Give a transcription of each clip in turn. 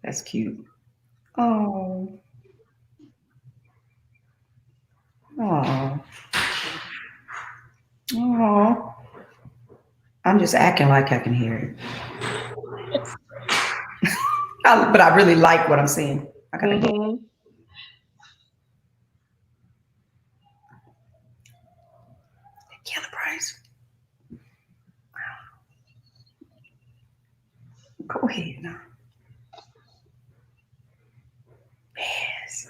That's cute. Oh. Oh. Oh. I'm just acting like I can hear it. But I really like what I'm seeing. I gotta go. Kelly Price. Go ahead now. Yes.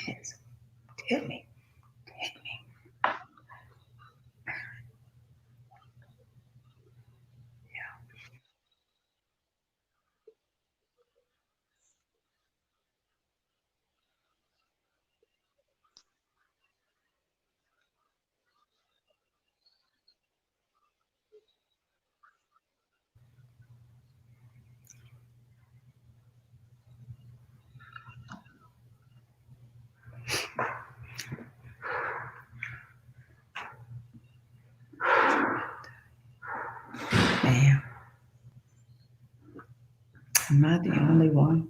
Yes. Hit me. Hit me. Man. Am I the only one?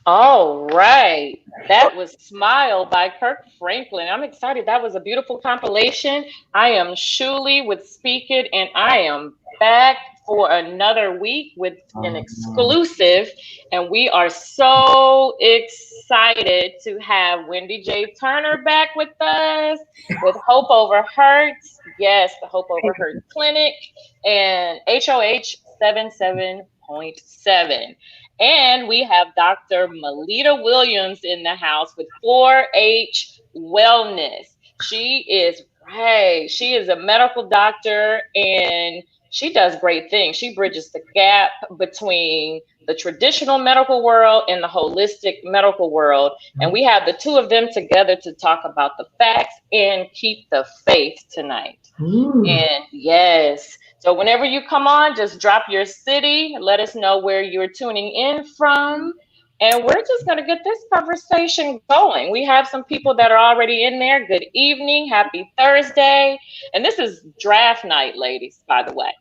All right. That was Smile by Kirk Franklin. I'm excited. That was a beautiful compilation. I am Shulie with Speak It, and I am back for another week with an exclusive. And we are so excited to have Wendy J. Turner back with us with Hope Over Hurts. Yes, the Hope Over Hurt Clinic and HOH 77.7. And we have Dr. Melita Williams in the house with 4-H Wellness. She is a medical doctor and she does great things. She bridges the gap between the traditional medical world and the holistic medical world. And we have the two of them together to talk about the facts and keep the faith tonight. And yes, so whenever you come on, just drop your city, let us know where you're tuning in from, and we're just going to get this conversation going. We have some people that are already in there. Good evening, happy Thursday. And this is draft night, ladies, by the way.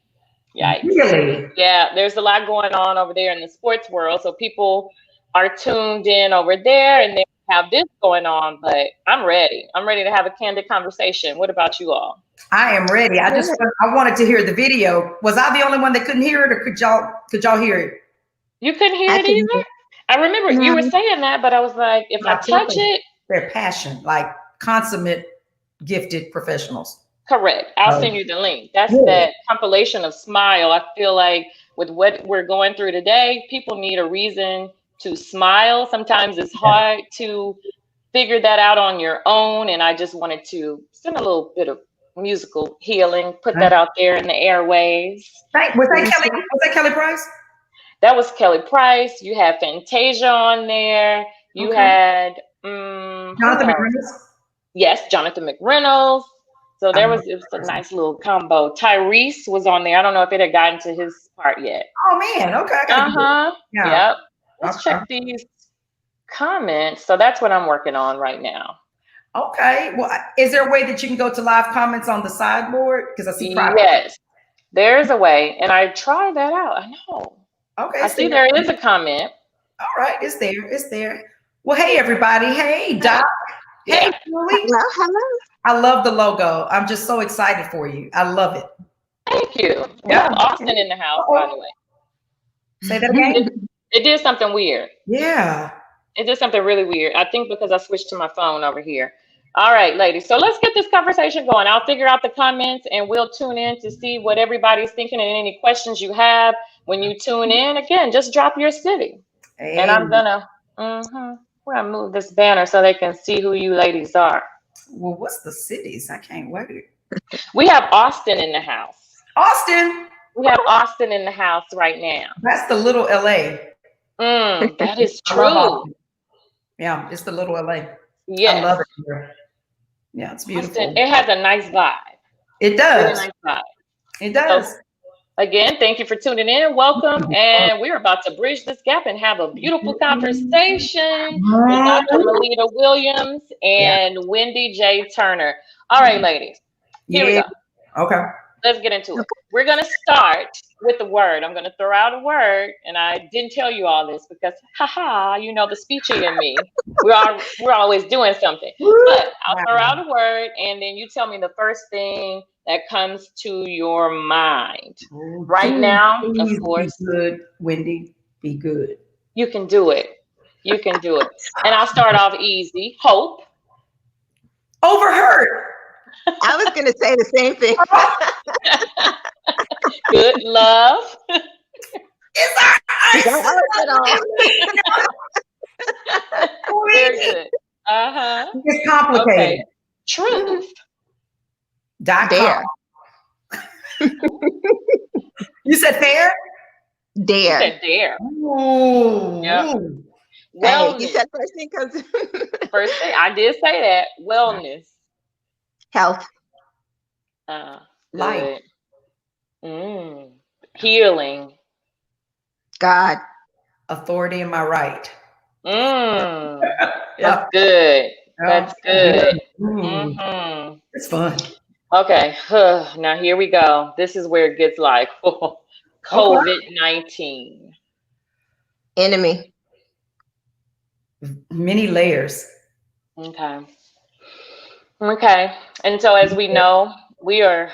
Yikes. Really? Yeah, there's a lot going on over there in the sports world, so people are tuned in over there, and they have this going on, but I'm ready. I'm ready to have a candid conversation. What about you all? I am ready. I wanted to hear the video. Was I the only one that couldn't hear it, or could y'all hear it? You couldn't hear it either? I remember you were saying that, but I was like, if I touch it. Their passion, like consummate, gifted professionals. Correct. I'll send you the link. That's that compilation of Smile. I feel like with what we're going through today, people need a reason to smile. Sometimes it's hard to figure that out on your own. And I just wanted to send a little bit of musical healing, put that out there in the airwaves. Was that Kelly Price? That was Kelly Price. You had Fantasia on there. You had Jonathan McReynolds. Yes, Jonathan McReynolds. So it was a nice little combo. Tyrese was on there. I don't know if it had gotten to his part yet. Oh man, okay. Yep. Let's check these comments. So that's what I'm working on right now. Okay. Well, is there a way that you can go to live comments on the sideboard? Because I see private. Yes, there's a way, and I tried that out. I know. Okay. I see there is a comment. All right, it's there. It's there. Well, hey everybody. Hey Doc. Hey Julie. Hello. I love the logo. I'm just so excited for you. I love it. Thank you. We have Austin in the house, by the way. Say that again. It did something weird. Yeah. It did something really weird. I think because I switched to my phone over here. All right, ladies. So let's get this conversation going. I'll figure out the comments and we'll tune in to see what everybody's thinking and any questions you have when you tune in. Again, just drop your city. Hey. And I'm we're gonna move this banner so they can see who you ladies are. Well, what's the cities? I can't wait. We have Austin in the house. Austin. We have Austin in the house right now. That's the little LA. That is I love true. Austin. Yeah, it's the little LA. I Yes. love it here. Yeah, it's beautiful. Austin, it has a nice vibe. It Really does. nice vibe. It So does. again, thank you for tuning in. Welcome. And we're about to bridge this gap and have a beautiful conversation with Dr. Melita Williams and Wendy J. Turner. All right, ladies, here we Yeah. go. Okay. Let's get into it. We're going to start with the word. I'm going to throw out a word, and I didn't tell you all this because, you know, the speechy in me. We're always doing something. But I'll throw out a word, and then you tell me the first thing that comes to your mind. Right now, of course. Be good, Wendy. Be good. You can do it. You can do it. And I'll start off easy. Hope. Overheard. I was going to say the same thing. Good. Love. It's our Very good. It's complicated. Okay. Truth. Dare. You said fair? Dare. You said dare. Ooh. Yep. Hey, you said first thing comes. First thing, I did say that. Wellness. Health. Life. Healing. God. Authority in my right. That's good. That's good. It's fun. Okay. Now here we go. This is where it gets like COVID-19. Enemy. Many layers. Okay. And so as we know, we are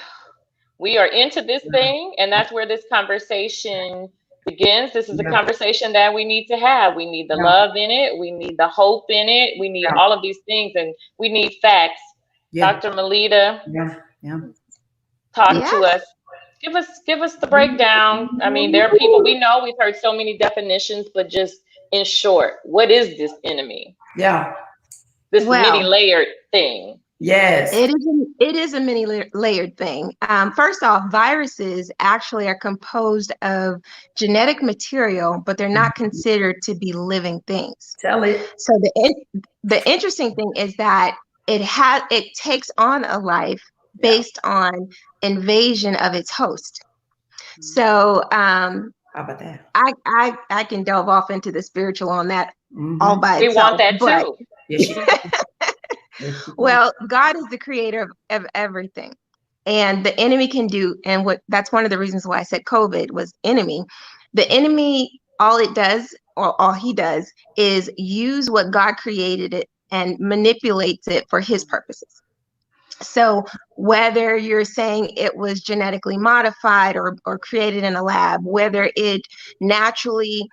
into this thing, and that's where this conversation begins. This is a conversation that we need to have. We need the love in it. We need the hope in it. We need all of these things, and we need facts. Dr. Melita, talk to us. Give us the breakdown. I mean, there are people, we know we've heard so many definitions, but just in short, what is this enemy? This many layered thing. Yes. It is a many layered thing. First off, viruses actually are composed of genetic material, but they're not considered to be living things. Tell it. So the interesting thing is that it takes on a life based on invasion of its host. So how about that? I can delve off into the spiritual on that all by itself. We want that too. Well, God is the creator of everything, and the enemy can do, and that's one of the reasons why I said COVID was enemy. The enemy, all he does is use what God created it and manipulates it for his purposes. So whether you're saying it was genetically modified or created in a lab, whether it naturally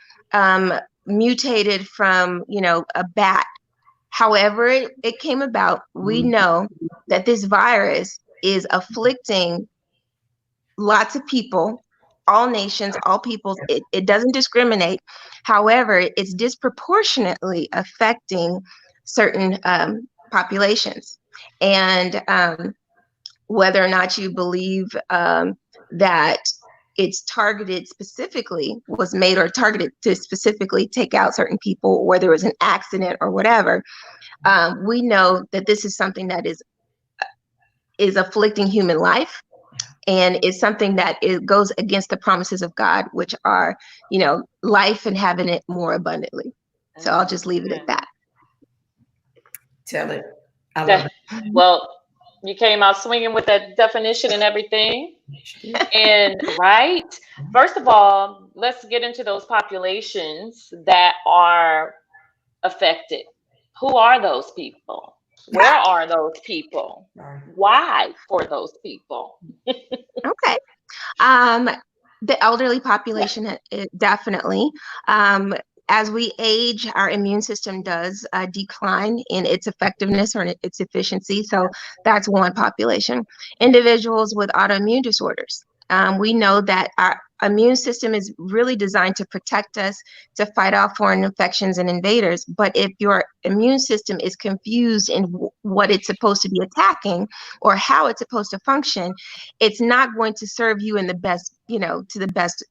mutated from, a bat, however it came about, we know that this virus is afflicting lots of people, all nations, all peoples. It doesn't discriminate. However, it's disproportionately affecting certain populations. And whether or not you believe that it's targeted specifically, was made or targeted to specifically take out certain people, or there was an accident or whatever, we know that this is something that is afflicting human life, and is something that it goes against the promises of God, which are, life and having it more abundantly. So I'll just leave it at that. Tell it. I love it. Well, you came out swinging with that definition and everything. And first of all, let's get into those populations that are affected. Who are those people? Where are those people? Why for those people? Okay. The elderly population, definitely. As we age, our immune system does decline in its effectiveness or its efficiency. So that's one population. Individuals with autoimmune disorders. We know that our immune system is really designed to protect us, to fight off foreign infections and invaders. But if your immune system is confused in what it's supposed to be attacking or how it's supposed to function, it's not going to serve you in the best, to the best,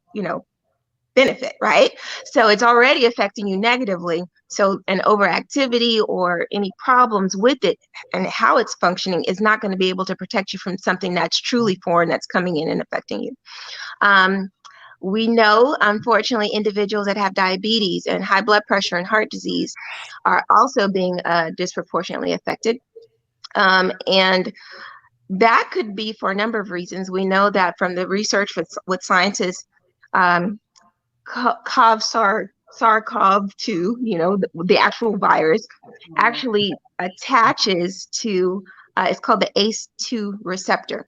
benefit, right? So it's already affecting you negatively. So an overactivity or any problems with it and how it's functioning is not going to be able to protect you from something that's truly foreign that's coming in and affecting you. We know, unfortunately, individuals that have diabetes and high blood pressure and heart disease are also being disproportionately affected. And that could be for a number of reasons. We know that from the research with scientists, SARS-CoV-2, the actual virus, actually attaches to, it's called the ACE2 receptor,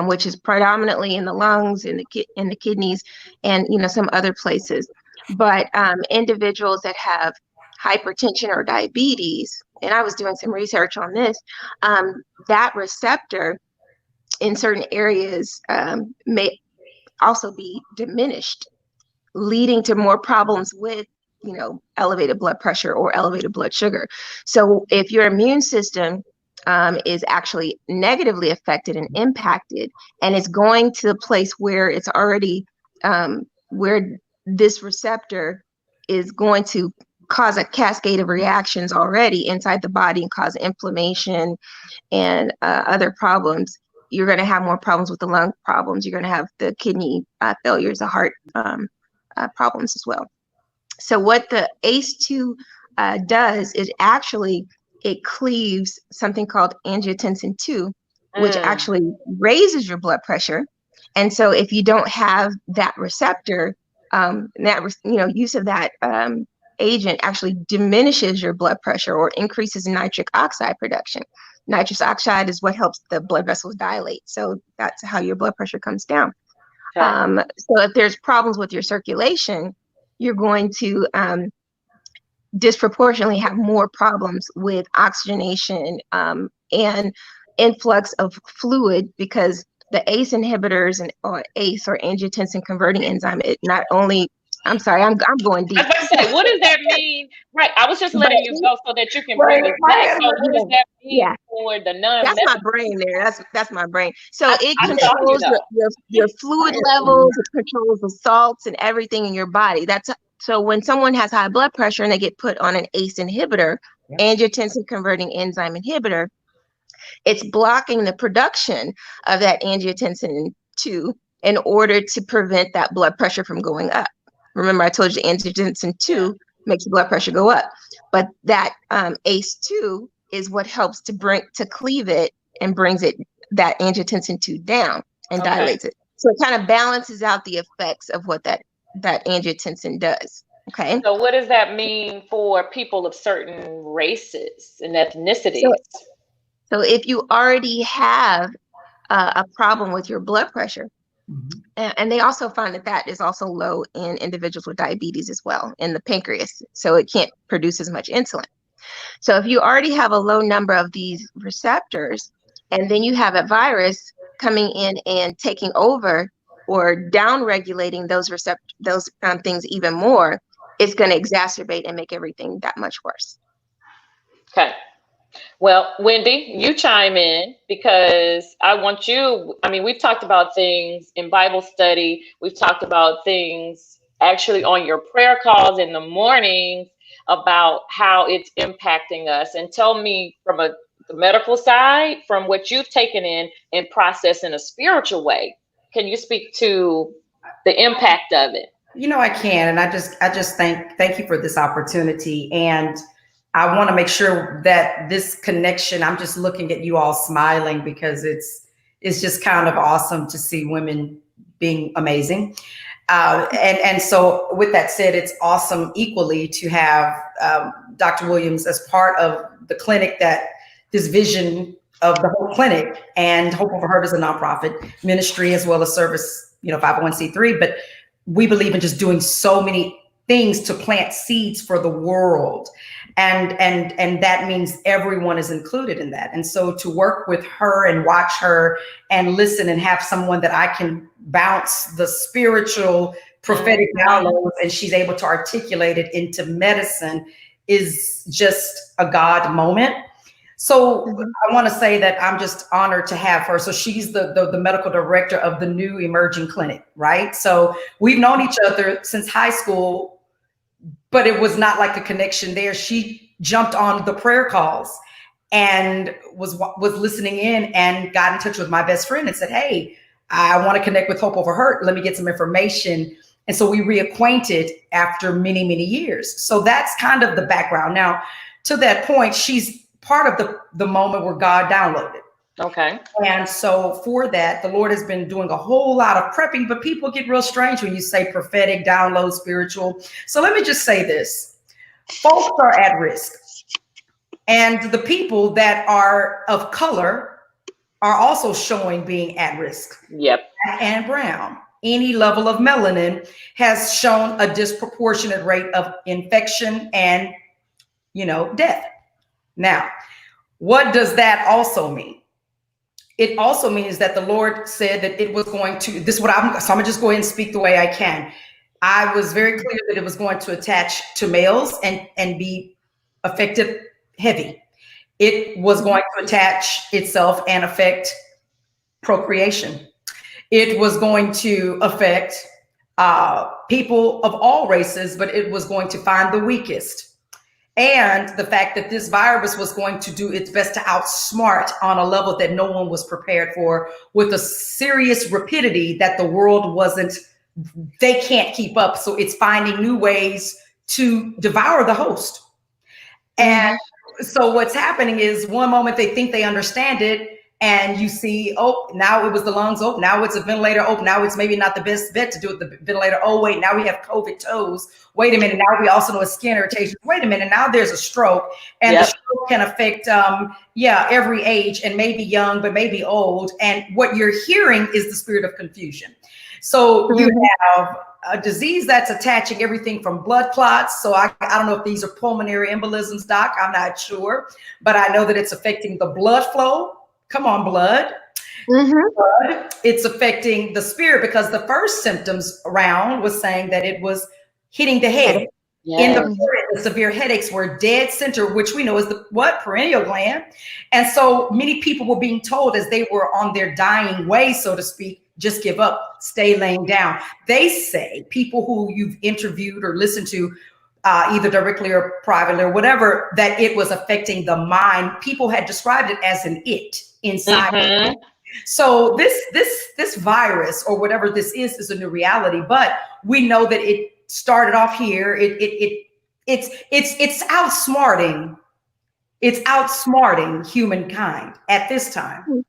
which is predominantly in the lungs, in the kidneys, and some other places. But individuals that have hypertension or diabetes, and I was doing some research on this, that receptor in certain areas may also be diminished, leading to more problems with elevated blood pressure or elevated blood sugar. So if your immune system is actually negatively affected and impacted, and it's going to the place where it's already where this receptor is going to cause a cascade of reactions already inside the body and cause inflammation and other problems, you're going to have more problems with the lung problems. You're going to have the kidney failures, the heart problems as well. So what the ACE2 does is actually it cleaves something called angiotensin 2, which actually raises your blood pressure. And so if you don't have that receptor, use of that agent actually diminishes your blood pressure or increases nitric oxide production. Nitrous oxide is what helps the blood vessels dilate. So that's how your blood pressure comes down. Okay. So if there's problems with your circulation, you're going to disproportionately have more problems with oxygenation and influx of fluid, because the ACE inhibitors or ACE or angiotensin converting enzyme, it not only, I'm sorry, I'm going deep. I was about to say, what does that mean? Right, I was just letting you go so that you can bring us back. So what does that mean for the non? That's my brain there. That's my brain. So it controls your fluid levels. It controls the salts and everything in your body. So when someone has high blood pressure and they get put on an ACE inhibitor, angiotensin converting enzyme inhibitor, it's blocking the production of that angiotensin 2 in order to prevent that blood pressure from going up. Remember, I told you angiotensin 2 makes the blood pressure go up, but that ACE2 is what helps to cleave it and brings that angiotensin 2 down and dilates it. So it kind of balances out the effects of what that angiotensin does. Okay. So what does that mean for people of certain races and ethnicities? So if you already have a problem with your blood pressure, and they also find that is also low in individuals with diabetes as well, in the pancreas, so it can't produce as much insulin. So if you already have a low number of these receptors, and then you have a virus coming in and taking over or down-regulating those things even more, it's going to exacerbate and make everything that much worse. Okay. Well, Wendy, you chime in, because I want you, we've talked about things in Bible study. We've talked about things actually on your prayer calls in the mornings about how it's impacting us. And tell me from the medical side, from what you've taken in and processed in a spiritual way, can you speak to the impact of it? I can. And I just thank you for this opportunity. And I want to make sure that this connection, I'm just looking at you all smiling, because it's just kind of awesome to see women being amazing. And so with that said, it's awesome equally to have Dr. Williams as part of the clinic, that this vision of the whole clinic, and Hope Over Hurt is a nonprofit ministry as well as service, 501c3. But we believe in just doing so many things to plant seeds for the world. And that means everyone is included in that. And so to work with her and watch her and listen and have someone that I can bounce the spiritual prophetic downloads and she's able to articulate it into medicine is just a God moment. So Mhm. I want to say that I'm just honored to have her. So she's the medical director of the new emerging clinic, right? So we've known each other since high school, but it was not like a connection there. She jumped on the prayer calls and was listening in and got in touch with my best friend and said, "Hey, I want to connect with Hope Over Hurt. Let me get some information." And so we reacquainted after many, many years. So that's kind of the background. Now, to that point, she's part of the moment where God downloaded. Okay. And so for that, the Lord has been doing a whole lot of prepping, but people get real strange when you say prophetic, download, spiritual. So let me just say this. Folks are at risk. And the people that are of color are also showing being at risk. Yep. And brown. Any level of melanin has shown a disproportionate rate of infection and, death. Now, what does that also mean? It also means that the Lord said that it was going to, this is what so I'm gonna just go ahead and speak the way I can. I was very clear that it was going to attach to males and be affected heavy. It was going to attach itself and affect procreation. It was going to affect people of all races, but it was going to find the weakest. And the fact that this virus was going to do its best to outsmart on a level that no one was prepared for, with a serious rapidity that the world they can't keep up. So it's finding new ways to devour the host. And so what's happening is one moment they think they understand it, and you see, oh, now it was the lungs. Oh, now it's a ventilator. Oh, now it's maybe not the best bet to do it the ventilator. Oh, wait, now we have COVID toes. Wait a minute. Now we also know a skin irritation. Wait a minute. Now there's a stroke, and the stroke can affect, every age, and maybe young, but maybe old. And what you're hearing is the spirit of confusion. So you have a disease that's attaching everything from blood clots. So I don't know if these are pulmonary embolisms, Doc. I'm not sure, but I know that it's affecting the blood flow. Come on, blood. Blood. It's affecting the spirit, because the first symptoms around was saying that it was hitting the head. In the forehead, the severe headaches were dead center, which we know is the pineal gland. And so many people were being told as they were on their dying way, so to speak, just give up, stay laying down. They say, people who you've interviewed or listened to, either directly or privately or whatever, that it was affecting the mind. People had described it as an it inside. So this virus or whatever this is a new reality, but we know that it started off here. It's outsmarting humankind at this time.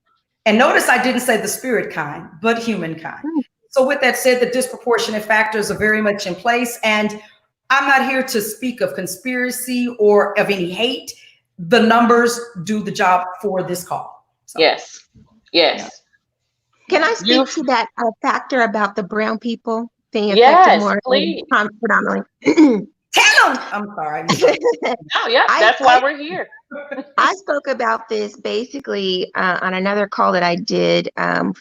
And notice I didn't say the spirit kind, but humankind. So with that said, the disproportionate factors are very much in place. And I'm not here to speak of conspiracy or of any hate. The numbers do the job for this call. So. Yes. Can I speak to that factor about the brown people being affected yes, more? Please. Predominantly. Tell them. I'm sorry. Oh, yeah, that's why we're here. I spoke about this basically on another call that I did on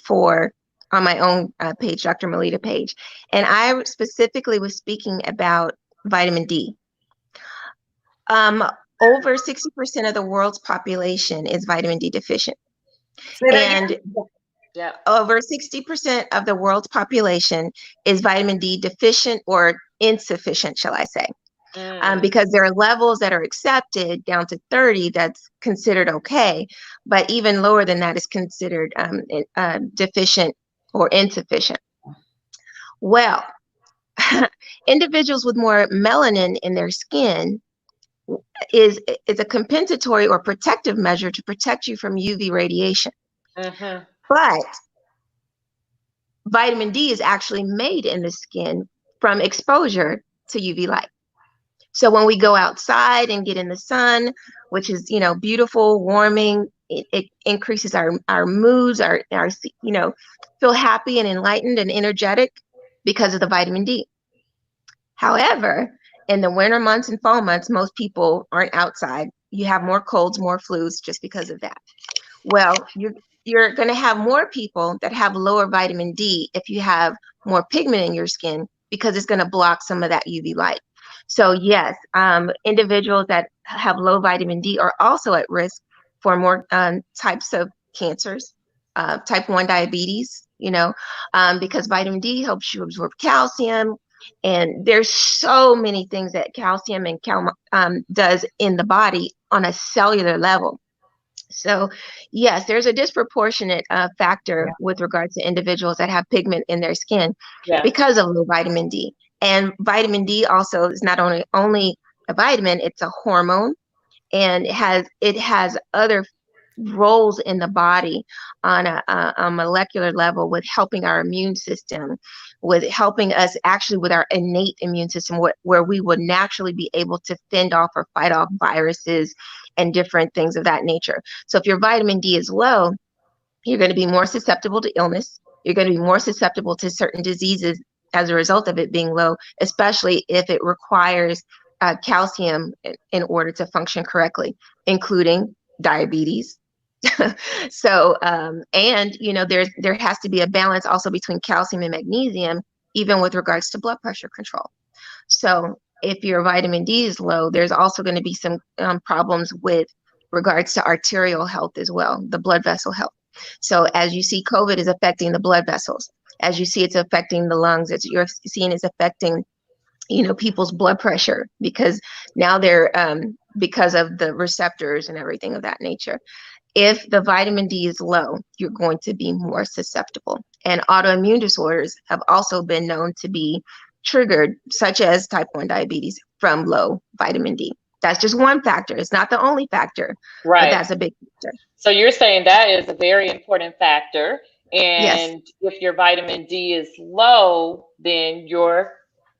my own page, Dr. Melita page. And I specifically was speaking about vitamin D. Over 60% of the world's population is vitamin D deficient. And over 60% of the world's population is vitamin D deficient or insufficient, shall I say. Because there are levels that are accepted down to 30 that's considered okay, but even lower than that is considered deficient or insufficient. Well, individuals with more melanin in their skin is a compensatory or protective measure to protect you from UV radiation. But vitamin D is actually made in the skin from exposure to UV light. So when we go outside and get in the sun, which is, beautiful, warming, it increases our moods, our feel happy and enlightened and energetic because of the vitamin D. However, in the winter months and fall months, most people aren't outside. You have more colds, more flus just because of that. Well, you're going to have more people that have lower vitamin D if you have more pigment in your skin, because it's going to block some of that UV light. So yes, individuals that have low vitamin D are also at risk for more types of cancers, type 1 diabetes, because vitamin D helps you absorb calcium. And there's so many things that calcium and does in the body on a cellular level. So yes, there's a disproportionate factor with regards to individuals that have pigment in their skin because of low vitamin D. And vitamin D also is not only a vitamin, it's a hormone, and it has other roles in the body on a molecular level, with helping our immune system, with helping us actually with our innate immune system, where we would naturally be able to fend off or fight off viruses and different things of that nature. So if your vitamin D is low, you're going to be more susceptible to illness. You're going to be more susceptible to certain diseases as a result of it being low, especially if it requires calcium in order to function correctly, including diabetes. So, and there has to be a balance also between calcium and magnesium, even with regards to blood pressure control. So if your vitamin D is low, there's also going to be some problems with regards to arterial health as well, the blood vessel health. So as you see, COVID is affecting the blood vessels. As you see, it's affecting the lungs. As you're seeing, it's affecting, people's blood pressure, because now they're, because of the receptors and everything of that nature. If the vitamin D is low, you're going to be more susceptible. And autoimmune disorders have also been known to be triggered, such as type 1 diabetes, from low vitamin D. That's just one factor. It's not the only factor, right? But that's a big factor. So you're saying that is a very important factor. And if your vitamin D is low, then you're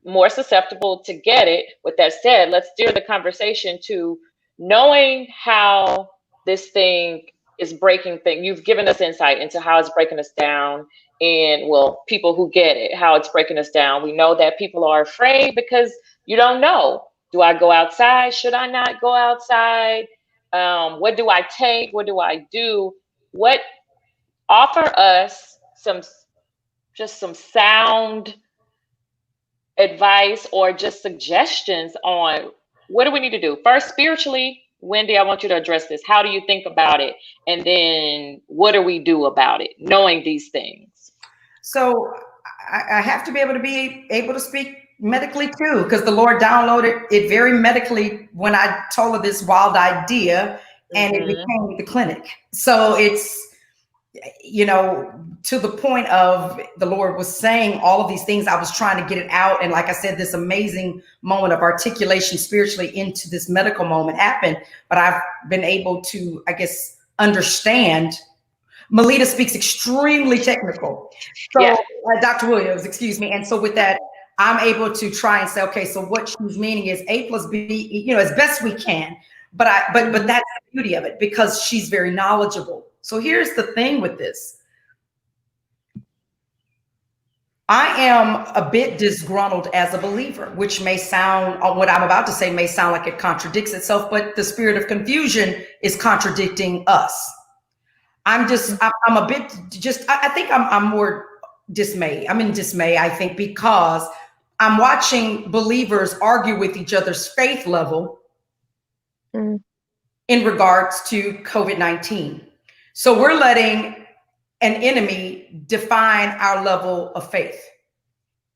more susceptible to get it. With that said, let's steer the conversation to knowing how this thing is breaking things. You've given us insight into how it's breaking us down, and people who get it, how it's breaking us down. We know that people are afraid because you don't know. Do I go outside? Should I not go outside? What do I take? What do I do? Offer us some sound advice or just suggestions on what do we need to do? First, spiritually, Wendy, I want you to address this. How do you think about it? And then what do we do about it, knowing these things? So I have to be able to speak medically too, because the Lord downloaded it very medically when I told her this wild idea, and it became the clinic. So it's, to the point of the Lord was saying all of these things. I was trying to get it out. And like I said, this amazing moment of articulation spiritually into this medical moment happened. But I've been able to, I guess, understand. Melita speaks extremely technical. So Dr. Williams, excuse me. And so with that, I'm able to try and say, okay, so what she's meaning is A plus B, as best we can. But that's the beauty of it, because she's very knowledgeable. So here's the thing with this. I am a bit disgruntled as a believer, which may sound, what I'm about to say may sound like it contradicts itself, but the spirit of confusion is contradicting us. I'm a bit I think I'm more dismayed. I'm in dismay, I think, because I'm watching believers argue with each other's faith level in regards to COVID-19. So we're letting an enemy define our level of faith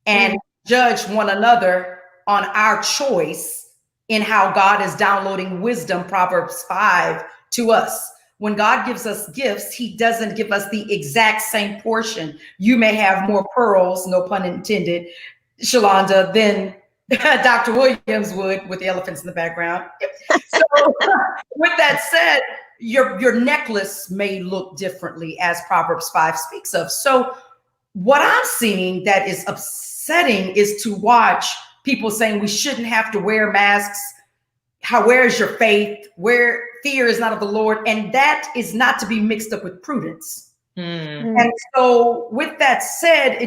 and judge one another on our choice in how God is downloading wisdom, Proverbs 5, to us. When God gives us gifts, he doesn't give us the exact same portion. You may have more pearls, no pun intended, Shalonda, than Dr. Williams would, with the elephants in the background. So with that said, your necklace may look differently, as Proverbs 5 speaks of. So what I'm seeing that is upsetting is to watch people saying we shouldn't have to wear masks. Where is your faith? Where fear is not of the Lord. And that is not to be mixed up with prudence. And so with that said,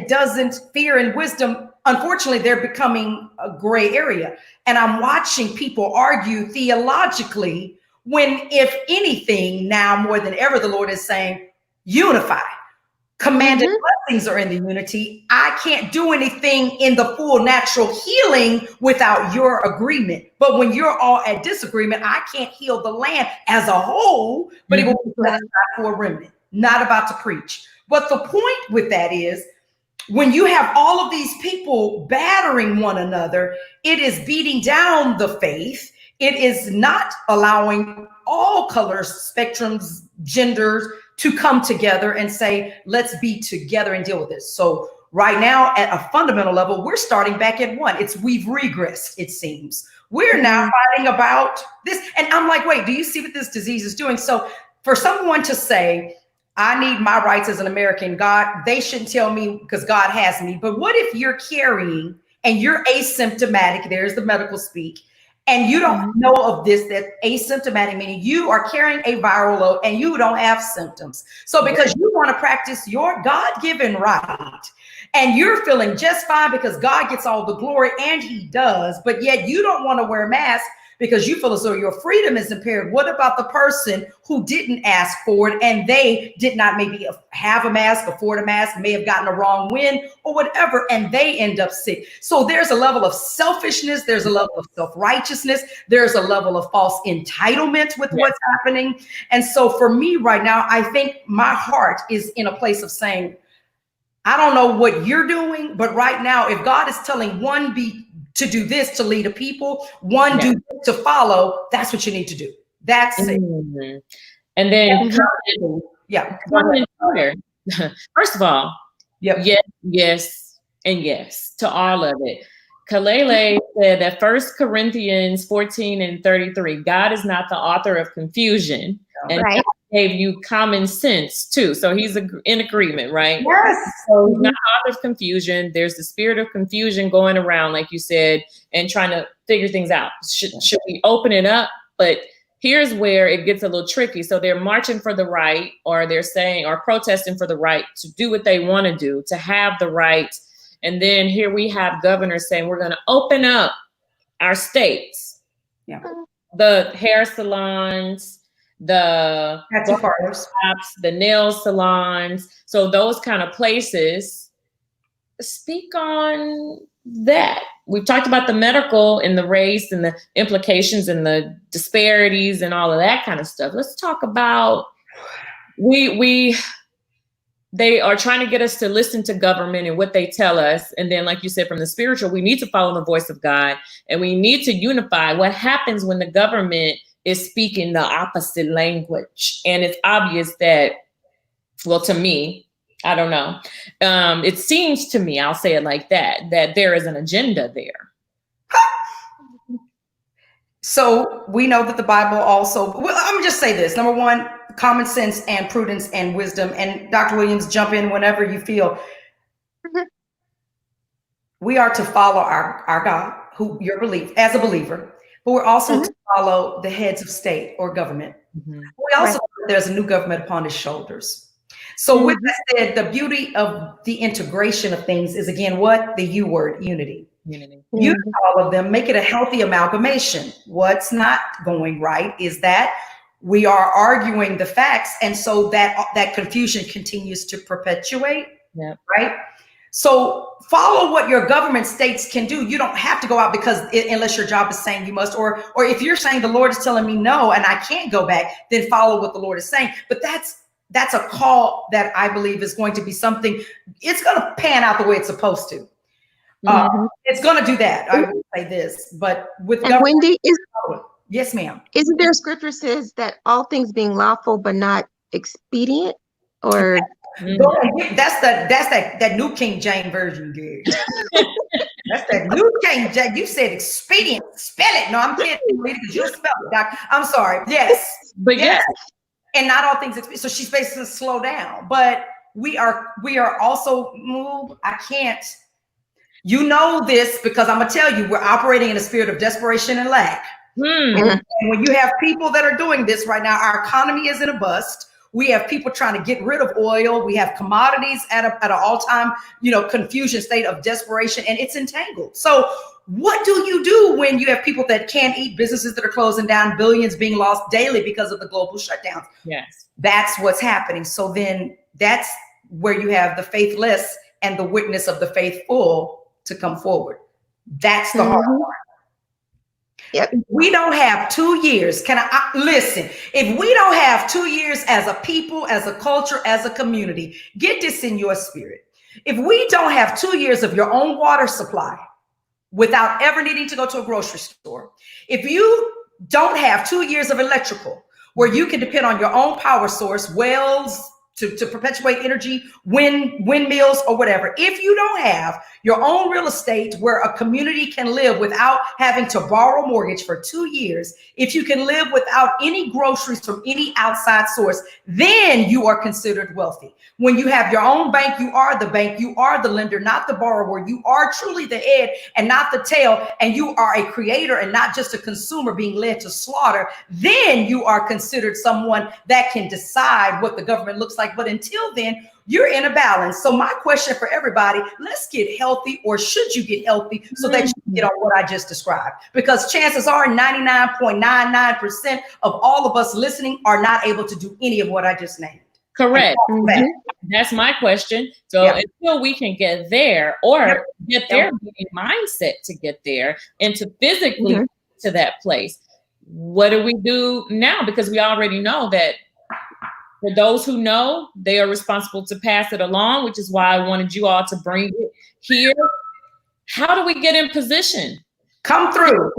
fear and wisdom, unfortunately, they're becoming a gray area. And I'm watching people argue theologically when, if anything, now more than ever, the Lord is saying, unify. Commanded blessings are in the unity. I can't do anything in the full natural healing without your agreement. But when you're all at disagreement, I can't heal the land as a whole, but it will be set aside for a remnant. Not about to preach. But the point with that is, when you have all of these people battering one another, it is beating down the faith. It is not allowing all colors, spectrums, genders to come together and say, let's be together and deal with this. So right now, at a fundamental level, we're starting back at one. We've regressed, it seems. We're now fighting about this. And I'm like, wait, do you see what this disease is doing? So for someone to say, I need my rights as an American, God, they shouldn't tell me because God has me. But what if you're carrying and you're asymptomatic? There's the medical speak. And you don't know of this, that asymptomatic, meaning you are carrying a viral load and you don't have symptoms. So because you want to practice your God-given right and you're feeling just fine because God gets all the glory, and he does, but yet you don't want to wear a mask because you feel as though your freedom is impaired. What about the person who didn't ask for it and they did not maybe have a mask, afford a mask, may have gotten a wrong wind or whatever, and they end up sick? So there's a level of selfishness. There's a level of self-righteousness. There's a level of false entitlement with what's happening. And so for me right now, I think my heart is in a place of saying, I don't know what you're doing, but right now, if God is telling one to do this, to lead a people, one do to follow, that's what you need to do. That's it. And then first of all, yes, and yes to all of it. Kalele said that 1 Corinthians 14:33, God is not the author of confusion, and God gave you common sense too. So he's in agreement, right? Yes. So he's not the author of confusion. There's the spirit of confusion going around, like you said, and trying to figure things out. Should we open it up? But here's where it gets a little tricky. So they're marching for the right, or they're saying, or protesting for the right to do what they want to do, to have the right. And then here we have governors saying, we're going to open up our states. Yeah. The hair salons, the shops, the nail salons. So those kind of places. Speak on that. We've talked about the medical and the race and the implications and the disparities and all of that kind of stuff. Let's talk about they are trying to get us to listen to government and what they tell us. And then, like you said, from the spiritual, we need to follow the voice of God, and we need to unify. What happens when the government is speaking the opposite language? And it's obvious that, well, to me, I don't know. It seems to me, I'll say it like that there is an agenda there. So we know that the Bible also, well, let me just say this. Number one, common sense and prudence and wisdom. And Dr. Williams, jump in whenever you feel. We are to follow our God, who you're as a believer, but we're also to follow the heads of state or government. We also know that there's a new government upon his shoulders. So with that said, the beauty of the integration of things is, again, what? The U word, unity. Unite all of them, make it a healthy amalgamation. What's not going right is that we are arguing the facts, and so that confusion continues to perpetuate, right? So follow what your government states can do. You don't have to go out unless your job is saying you must, or if you're saying the Lord is telling me no and I can't go back, then follow what the Lord is saying. But that's a call that I believe is going to be something, it's going to pan out the way it's supposed to. It's going to do that. I will say this, but with government, Wendy, yes, ma'am. Isn't there scripture says that all things being lawful but not expedient? Or that's that New King James Version, dude. That's that New King James. You said expedient. Spell it. No, I'm kidding. Because you'll spell it, Doc. I'm sorry. Yes, but yes. And not all things. So she's basically slow down. But we are also. I can't. You know this because I'm gonna tell you, we're operating in a spirit of desperation and lack. And when you have people that are doing this right now, our economy is in a bust. We have people trying to get rid of oil. We have commodities at an all-time, confusion state of desperation, and it's entangled. So what do you do when you have people that can't eat, businesses that are closing down, billions being lost daily because of the global shutdowns? Yes. That's what's happening. So then that's where you have the faithless and the witness of the faithful to come forward. That's the hard part. Yep. We don't have 2 years. Listen, if we don't have 2 years as a people, as a culture, as a community, get this in your spirit. If we don't have 2 years of your own water supply without ever needing to go to a grocery store, if you don't have 2 years of electrical where you can depend on your own power source, wells, to perpetuate energy, windmills or whatever. If you don't have your own real estate where a community can live without having to borrow a mortgage for 2 years, if you can live without any groceries from any outside source, then you are considered wealthy. When you have your own bank, you are the bank, you are the lender, not the borrower. You are truly the head and not the tail, and you are a creator and not just a consumer being led to slaughter. Then you are considered someone that can decide what the government looks like. But until then, you're in a balance. So my question for everybody, let's get healthy, or should you get healthy so that you can get on what I just described? Because chances are 99.99% of all of us listening are not able to do any of what I just named. Correct. That's my question. So until we can get there, or get their mindset to get there and to physically to that place, what do we do now? Because we already know that for those who know, they are responsible to pass it along, which is why I wanted you all to bring it here. How do we get in position? Come through.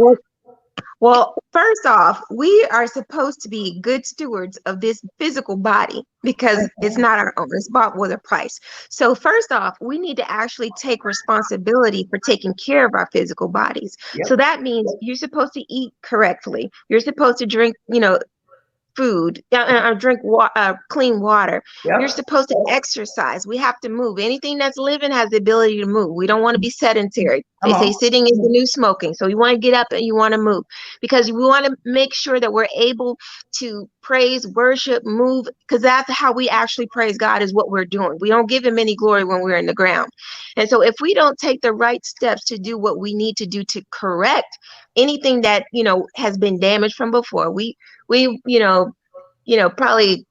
Well, first off, we are supposed to be good stewards of this physical body because it's not our own. It's bought with a price. So first off, we need to actually take responsibility for taking care of our physical bodies. So that means you're supposed to eat correctly. You're supposed to drink, food, drink clean water. You're supposed to exercise. We have to move. Anything that's living has the ability to move. We don't want to be sedentary. They say sitting is the new smoking. So you want to get up and you want to move, because we want to make sure that we're able to praise, worship, move, because that's how we actually praise God, is what we're doing. We don't give him any glory when we're in the ground. And so if we don't take the right steps to do what we need to do to correct anything that, has been damaged from before, we probably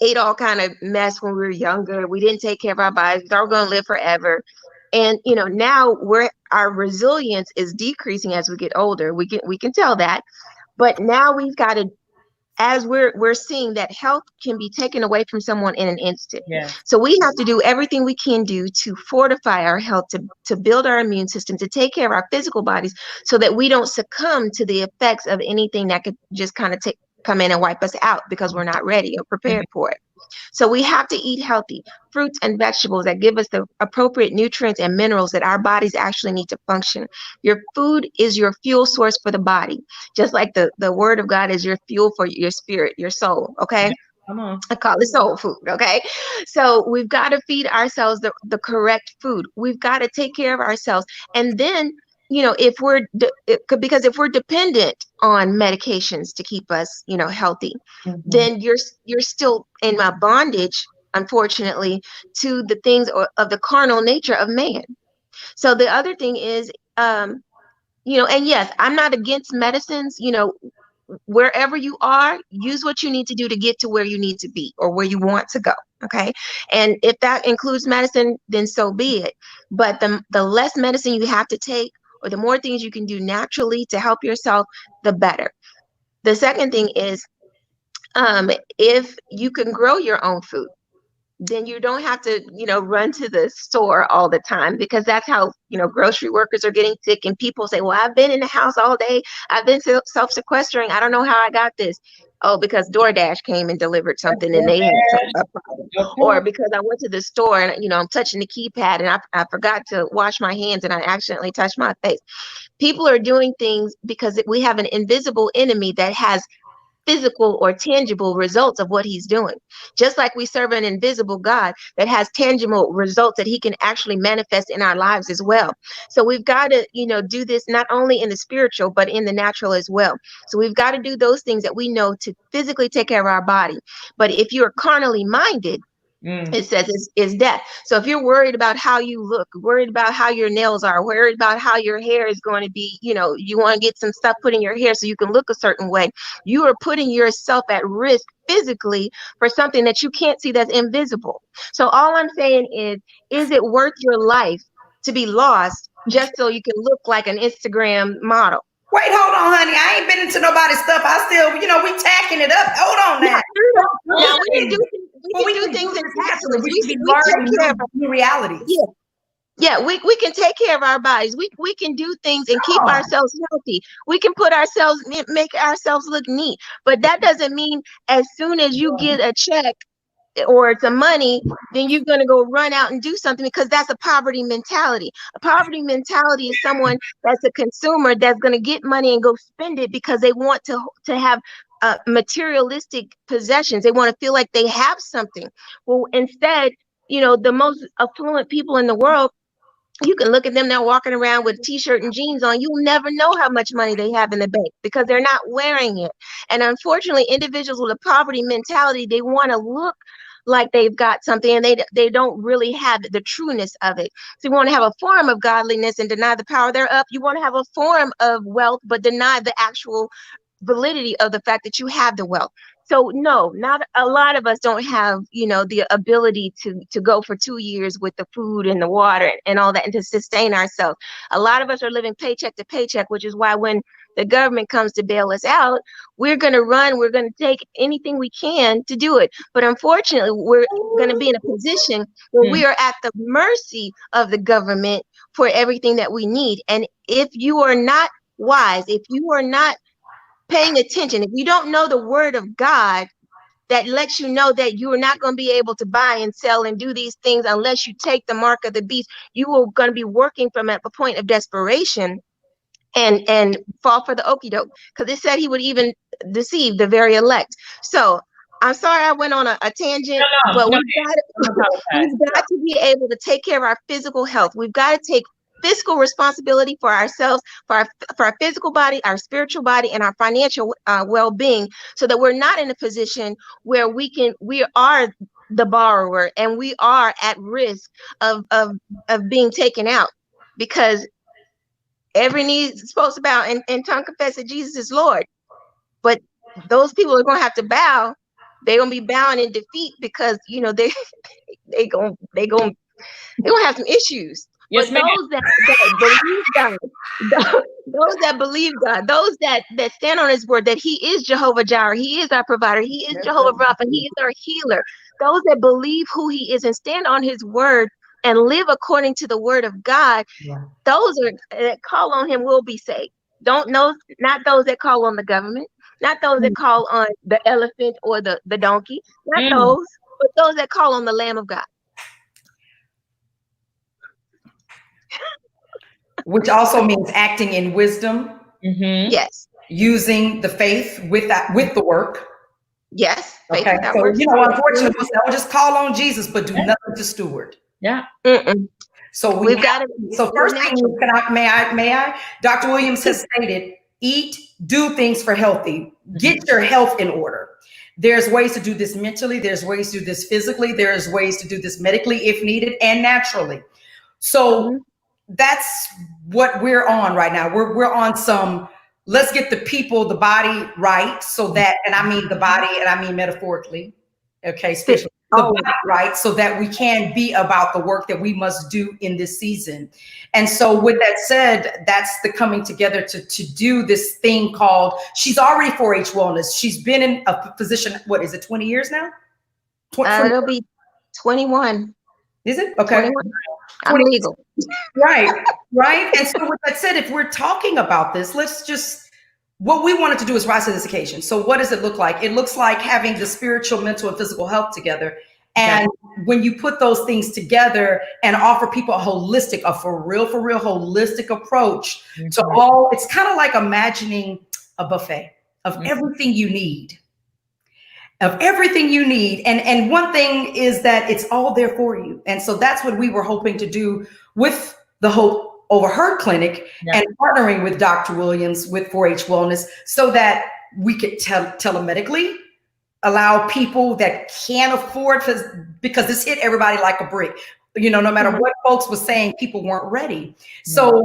ate all kind of mess when we were younger. We didn't take care of our bodies. We thought we're going to live forever. And, now our resilience is decreasing as we get older. We can tell that. But now we've got to, as we're seeing that health can be taken away from someone in an instant. So we have to do everything we can do to fortify our health, to build our immune system, to take care of our physical bodies so that we don't succumb to the effects of anything that could just kind of come in and wipe us out because we're not ready or prepared for it. So we have to eat healthy fruits and vegetables that give us the appropriate nutrients and minerals that our bodies actually need to function. Your food is your fuel source for the body, just like the word of God is your fuel for your spirit, your soul. Okay. Come on. I call it soul food. Okay. So we've got to feed ourselves the correct food. We've got to take care of ourselves. And then, if we're dependent on medications to keep us, healthy, then you're still in my bondage, unfortunately, to the things of the carnal nature of man. So the other thing is, and yes, I'm not against medicines, wherever you are, use what you need to do to get to where you need to be or where you want to go. Okay. And if that includes medicine, then so be it. But the less medicine you have to take, or the more things you can do naturally to help yourself, the better. The second thing is, if you can grow your own food, then you don't have to, run to the store all the time, because that's how, grocery workers are getting sick. And people say, well, I've been in the house all day. I've been self-sequestering. I don't know how I got this. Oh, because DoorDash came and delivered something and they had a problem. Or because I went to the store and, I'm touching the keypad and I forgot to wash my hands and I accidentally touched my face. People are doing things because we have an invisible enemy that has physical or tangible results of what he's doing. Just like we serve an invisible God that has tangible results that he can actually manifest in our lives as well. So we've got to, do this not only in the spiritual, but in the natural as well. So we've got to do those things that we know to physically take care of our body. But if you're carnally minded, It says it's death. So if you're worried about how you look, worried about how your nails are, worried about how your hair is going to be, you want to get some stuff put in your hair so you can look a certain way, you are putting yourself at risk physically for something that you can't see, that's invisible. So all I'm saying is it worth your life to be lost just so you can look like an Instagram model? Wait, hold on, honey. I ain't been into nobody's stuff. I still, we tacking it up. Hold on now. Now we can do things in excellence. We take care of new realities. Yeah, we can take care of our bodies. We can do things and keep ourselves healthy. We can make ourselves look neat. But that doesn't mean as soon as you get a check or some money, then you're going to go run out and do something, because that's a poverty mentality. A poverty mentality is someone that's a consumer that's going to get money and go spend it because they want to have materialistic possessions. They want to feel like they have something. Well, instead, the most affluent people in the world, you can look at them now walking around with a t-shirt and jeans on. You'll never know how much money they have in the bank because they're not wearing it. And unfortunately, individuals with a poverty mentality, they want to look like they've got something, and they don't really have the trueness of it. So you want to have a form of godliness and deny the power thereof. You want to have a form of wealth, but deny the actual validity of the fact that you have the wealth. So no, not a lot of us don't have, the ability to go for 2 years with the food and the water and all that and to sustain ourselves. A lot of us are living paycheck to paycheck, which is why when the government comes to bail us out, we're going to take anything we can to do it. But unfortunately, we're going to be in a position where we are at the mercy of the government for everything that we need. And if you are not wise, if you are not paying attention, if you don't know the word of God that lets you know that you are not going to be able to buy and sell and do these things unless you take the mark of the beast, you are going to be working from a point of desperation and fall for the okie doke, because it said he would even deceive the very elect. So I'm sorry I went on a tangent, but we've got to be able to take care of our physical health. We've got to take fiscal responsibility for ourselves, for our physical body, our spiritual body, and our financial well-being, so that we're not in a position where we are the borrower and we are at risk of being taken out, because every knee is supposed to bow and tongue confess that Jesus is Lord. But those people are going to have to bow. They're going to be bowing in defeat because, they going to have some issues. Yes, but those that believe God, those that believe God, those that stand on his word, that he is Jehovah Jireh, he is our provider, he is Jehovah Rapha, he is our healer. Those that believe who he is and stand on his word and live according to the word of God, those that call on him will be saved. Not those that call on the government, not those that call on the elephant or the donkey, not those, but those that call on the Lamb of God. Which also means acting in wisdom. Yes. Using the faith with the work. Yes. Okay. So, unfortunately, we'll just call on Jesus, but do nothing to steward. Yeah. So we've got to. So first thing, may I? Dr. Williams has stated, do things for healthy. Get your health in order. There's ways to do this mentally. There's ways to do this physically. There's ways to do this medically if needed and naturally. So that's what we're on right now. We're on some, let's get the people, the body right, so that, and I mean the body, and I mean metaphorically, okay, spiritually, the body right, so that we can be about the work that we must do in this season. And so with that said, that's the coming together to do this thing called, she's already 4-H Wellness. She's been in a position, what is it, 20 years now? It'll be 21. Is it? Okay. 21. I'm legal. Right. And so with that said, if we're talking about this, what we wanted to do is rise to this occasion. So what does it look like? It looks like having the spiritual, mental, and physical health together. And when you put those things together and offer people a for real holistic approach to all, it's kind of like imagining a buffet of everything you need. And one thing is that it's all there for you. And so that's what we were hoping to do with the Hope Over Her Clinic and partnering with Dr. Williams with 4-H Wellness, so that we could telemedically allow people that can't afford, because this hit everybody like a brick. No matter what folks were saying, people weren't ready. So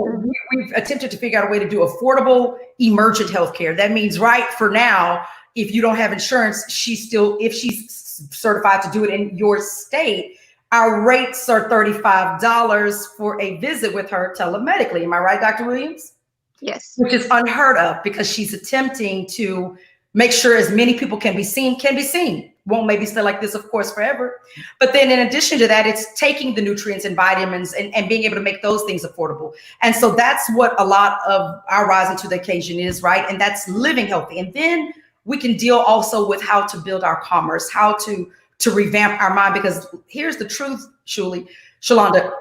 we've attempted to figure out a way to do affordable emergent healthcare. That means right for now, if you don't have insurance, if she's certified to do it in your state, our rates are $35 for a visit with her telemedically. Am I right, Dr. Williams? Yes. Which is unheard of, because she's attempting to make sure as many people can be seen. Won't maybe stay like this, of course, forever. But then in addition to that, it's taking the nutrients and vitamins and being able to make those things affordable. And so that's what a lot of our rising to the occasion is, right? And that's living healthy. And then we can deal also with how to build our commerce, how to revamp our mind, because here's the truth, Shulie, Shalonda,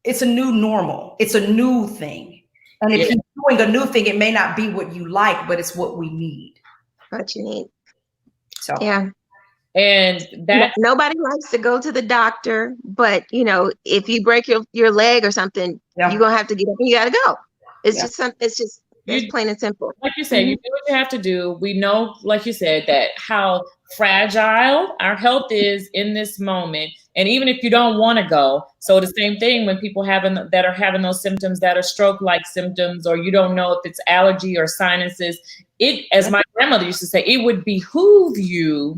it's a new normal. It's a new thing. And if you're doing a new thing, it may not be what you like, but it's what we need. What you need. So yeah. And that nobody likes to go to the doctor, but if you break your leg or something, you're gonna have to get up and you gotta go. It's just plain and simple. Like you said, you do what you have to do. We know, like you said, that how fragile our health is in this moment. And even if you don't want to go, so the same thing when people that are having those symptoms that are stroke-like symptoms, or you don't know if it's allergy or sinuses, as my grandmother used to say, it would behoove you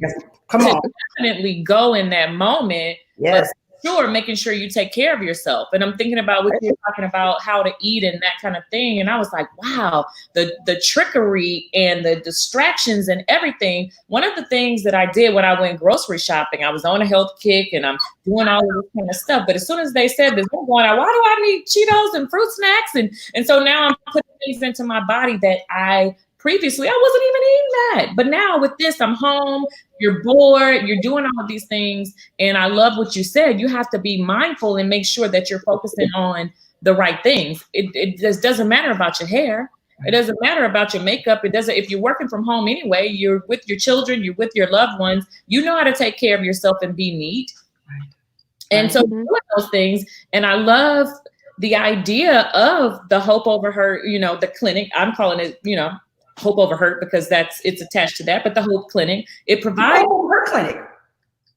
to definitely go in that moment. Yes. But sure, making sure you take care of yourself. And I'm thinking about what you're talking about, how to eat and that kind of thing. And I was like, wow, the trickery and the distractions and everything. One of the things that I did when I went grocery shopping, I was on a health kick and I'm doing all of this kind of stuff. But as soon as they said this, I'm going, why do I need Cheetos and fruit snacks? And so now I'm putting things into my body that previously, I wasn't even eating that. But now with this, I'm home, you're bored, you're doing all of these things. And I love what you said. You have to be mindful and make sure that you're focusing on the right things. It just doesn't matter about your hair. It doesn't matter about your makeup. If you're working from home anyway, you're with your children, you're with your loved ones, you know how to take care of yourself and be neat. And so doing those things. And I love the idea of the Hope Over Hurt, the clinic. I'm calling it, Hope Over Hurt because it's attached to that, but the Hope Clinic, it provides Hope Over Hurt Clinic.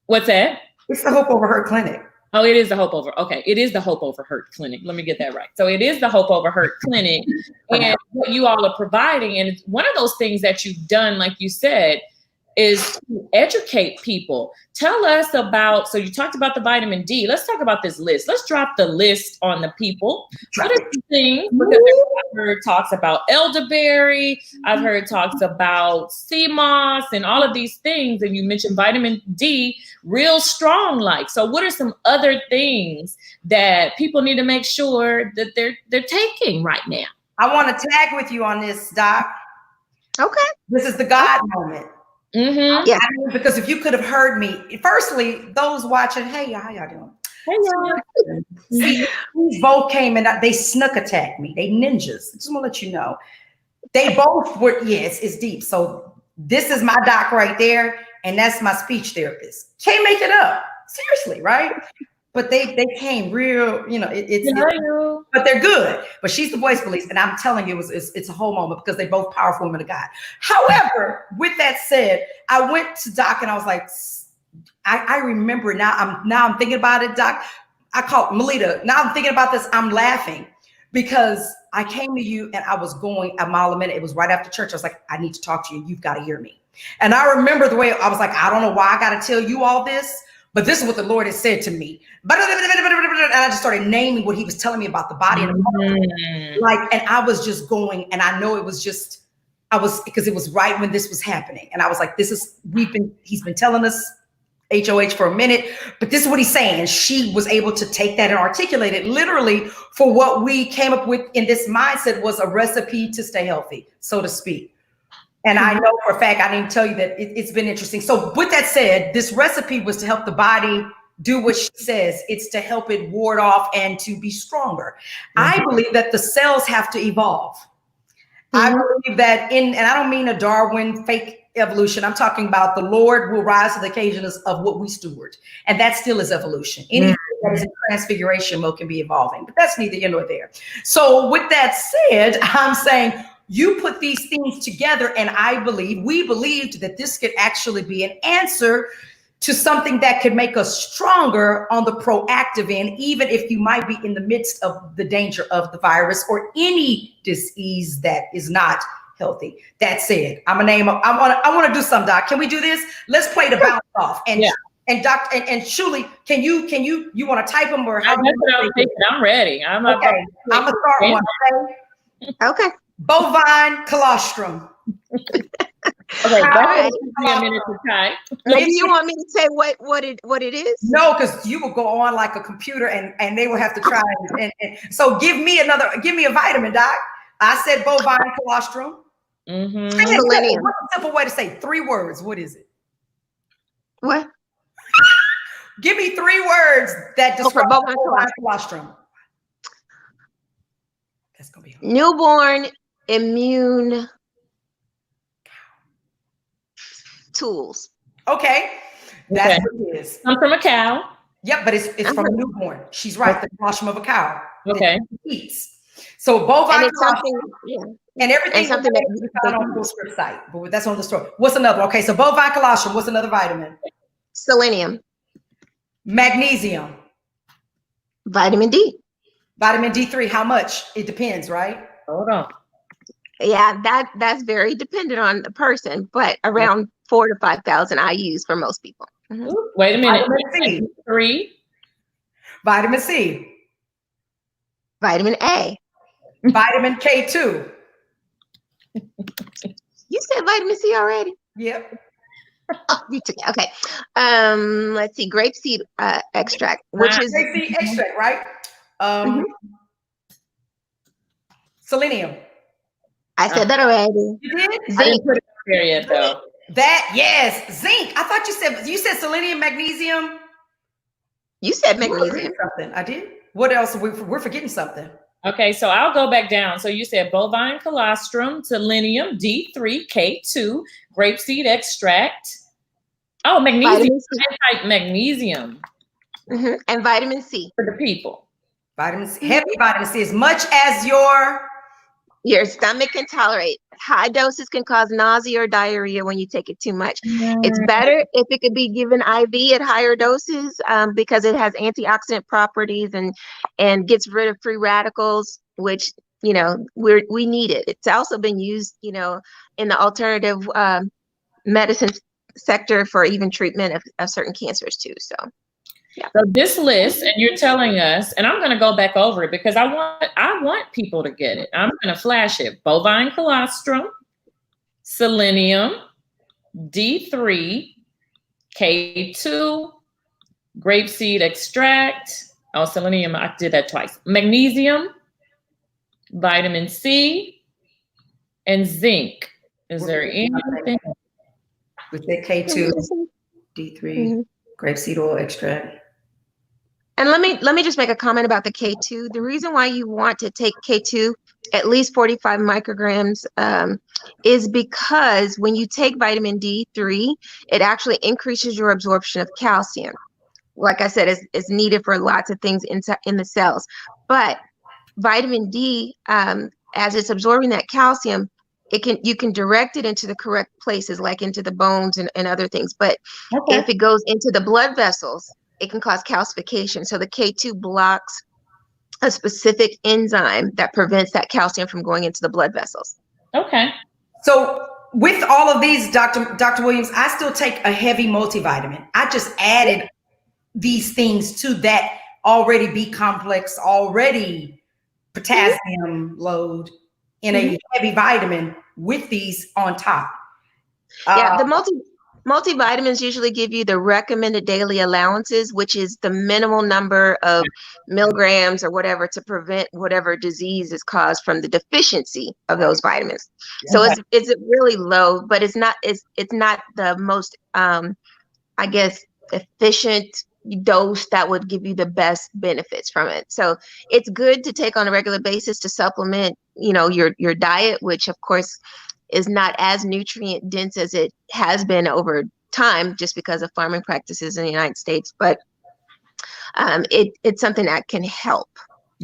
What's that? It's the Hope Over Hurt Clinic. Oh, it is the Hope Over. Okay, it is the Hope Over Hurt Clinic. Let me get that right. So it is the Hope Over Hurt Clinic, and what you all are providing, and it's one of those things that you've done, like you said, is to educate people. Tell us about, so you talked about the vitamin D. Let's talk about this list. Let's drop the list on the people. What are the things? Because I've heard talks about elderberry. I've heard talks about sea moss and all of these things. And you mentioned vitamin D, real strong like. So what are some other things that people need to make sure that they're taking right now? I want to tag with you on this, Doc. Okay. This is the God moment. Mm-hmm. Yeah. Because if you could have heard me, firstly, those watching, hey, how y'all doing? Hey, y'all. See, these both came and they snuck attacked me. They ninjas. I just want to let you know. They both were, it's deep. So this is my doc right there. And that's my speech therapist. Can't make it up. Seriously, right? But they came real, but they're good. But she's the voice police. And I'm telling you, it's a whole moment because they're both powerful women of God. However, with that said, I went to Doc and I was like, I remember now I'm thinking about it, Doc. I called Melita. Now I'm thinking about this. I'm laughing because I came to you and I was going a mile a minute. It was right after church. I was like, I need to talk to you. You've got to hear me. And I remember the way I was like, I don't know why I got to tell you all this, but this is what the Lord has said to me. And I just started naming what he was telling me about the body and the and I was just going, and I know it was just, because it was right when this was happening. And I was like, he's been telling us HOH for a minute, but this is what he's saying. And she was able to take that and articulate it literally for what we came up with in this mindset was a recipe to stay healthy, so to speak. And I know for a fact, I didn't tell you that it's been interesting. So with that said, this recipe was to help the body do what she says. It's to help it ward off and to be stronger. I believe that the cells have to evolve. I believe that and I don't mean a Darwin fake evolution. I'm talking about the Lord will rise to the occasion of what we steward. And that still is evolution. Anything that is in transfiguration mode can be evolving, but that's neither here nor there. So with that said, I'm saying, you put these things together, and we believed that this could actually be an answer to something that could make us stronger on the proactive end, even if you might be in the midst of the danger of the virus or any disease that is not healthy. That said, I want to do some, Doc. Can we do this? Let's play the bounce off. And yeah. And Doc and Shulie, can you want to type them or how? I'm ready. I'm okay. I'm gonna start one. Okay. Bovine colostrum. Okay, right. Give me a minute to type. Maybe you want me to say what it is? No, because you will go on like a computer and they will have to try and so give me a vitamin, Doc. I said bovine colostrum. Mm-hmm. Selenium. What's a simple way to say 3 words? What is it? What? Give me 3 words that describe bovine colostrum. That's gonna be hard. Newborn immune tools. Okay, that's what it is. I'm from a cow. Yep, but it's from a newborn. She's right. The colostrum of a cow. Okay. Eats. So bovine colostrum, and everything something that you found on the script site, but that's on the story. What's another one? Okay, so bovine colostrum. What's another vitamin? Selenium. Magnesium. Vitamin D. Vitamin D3. How much? It depends, right? Hold on. Yeah, that's very dependent on the person, but around 4,000 to 5,000 IUs for most people. Mm-hmm. Ooh, wait a minute. Vitamin C. 3. Vitamin C. Vitamin A. Vitamin K2. You said vitamin C already? Yep. You took it. Okay. Let's see. Grapeseed extract, which is grapeseed extract, right? Selenium. I said that already. You did? Zinc. Put it there yet, though. That, yes, zinc. I thought you said selenium, magnesium. You said magnesium. Something. I did. What else? We're forgetting something. Okay, so I'll go back down. So you said bovine colostrum, selenium, D3, K2, grapeseed extract. Oh, magnesium. Type magnesium. Mm-hmm. And vitamin C. For the people. Vitamin C, heavy vitamin C, as much as your stomach can tolerate. High doses can cause nausea or diarrhea when you take it too much. It's better if it could be given IV at higher doses because it has antioxidant properties and gets rid of free radicals, which, you know, we need it. It's also been used, you know, in the alternative medicine sector for even treatment of certain cancers too. So. Yeah. So this list, and you're telling us, and I'm going to go back over it because I want people to get it. I'm going to flash it. Bovine colostrum, selenium, D3, K2, grapeseed extract. Oh, selenium, I did that twice. Magnesium, vitamin C, and zinc. Is there anything? With the K2, D3, grapeseed oil extract. And let me just make a comment about the K2. The reason why you want to take K2 at least 45 micrograms is because when you take vitamin D3, it actually increases your absorption of calcium. Like I said, it's needed for lots of things in the cells. But vitamin D, as it's absorbing that calcium, you can direct it into the correct places, like into the bones and other things. But if it goes into the blood vessels, it can cause calcification. So the K2 blocks a specific enzyme that prevents that calcium from going into the blood vessels. Okay. So with all of these, Dr. Williams, I still take a heavy multivitamin. I just added these things to that already B complex, already potassium load in a heavy vitamin with these on top. Yeah, the multivitamins usually give you the recommended daily allowances, which is the minimal number of milligrams or whatever to prevent whatever disease is caused from the deficiency of those vitamins. So it's really low, but it's not the most I guess efficient dose that would give you the best benefits from it. So it's good to take on a regular basis to supplement, you know, your diet, which of course is not as nutrient dense as it has been over time just because of farming practices in the United States. But it's something that can help.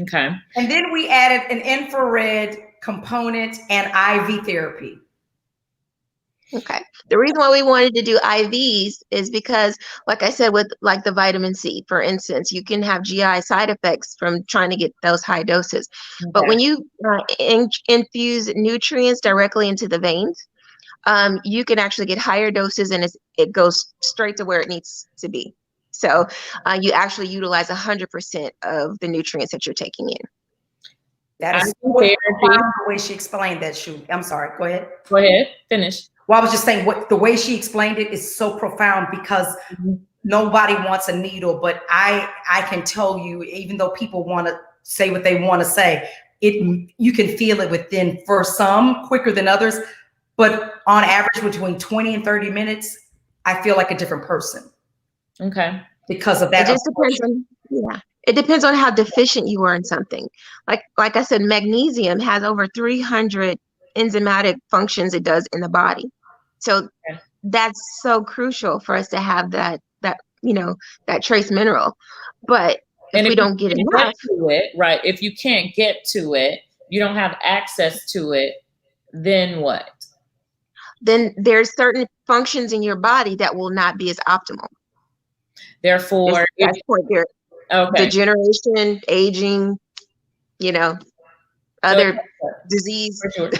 Okay. And then we added an infrared component, and IV therapy. Okay. The reason why we wanted to do IVs is because, like I said, with like the vitamin C, for instance, you can have GI side effects from trying to get those high doses. Okay. But when you infuse nutrients directly into the veins, you can actually get higher doses, and it goes straight to where it needs to be. So you actually utilize 100% of the nutrients that you're taking in. That is the way she explained that, Shulie. I'm sorry. Go ahead. Go ahead. Finish. Well, I was just saying the way she explained it is so profound, because nobody wants a needle, but I can tell you, even though people want to say what they want to say, you can feel it within, for some quicker than others, but on average between 20 and 30 minutes, I feel like a different person. Okay. Because of that. It just depends on, yeah. It depends on how deficient you are in something. Like I said, magnesium has over 300 enzymatic functions it does in the body. So that's so crucial for us to have that trace mineral. But if we don't get enough to it, right? If you can't get to it, you don't have access to it, then what? Then there's certain functions in your body that will not be as optimal. Therefore, degeneration, aging, other disease. For sure.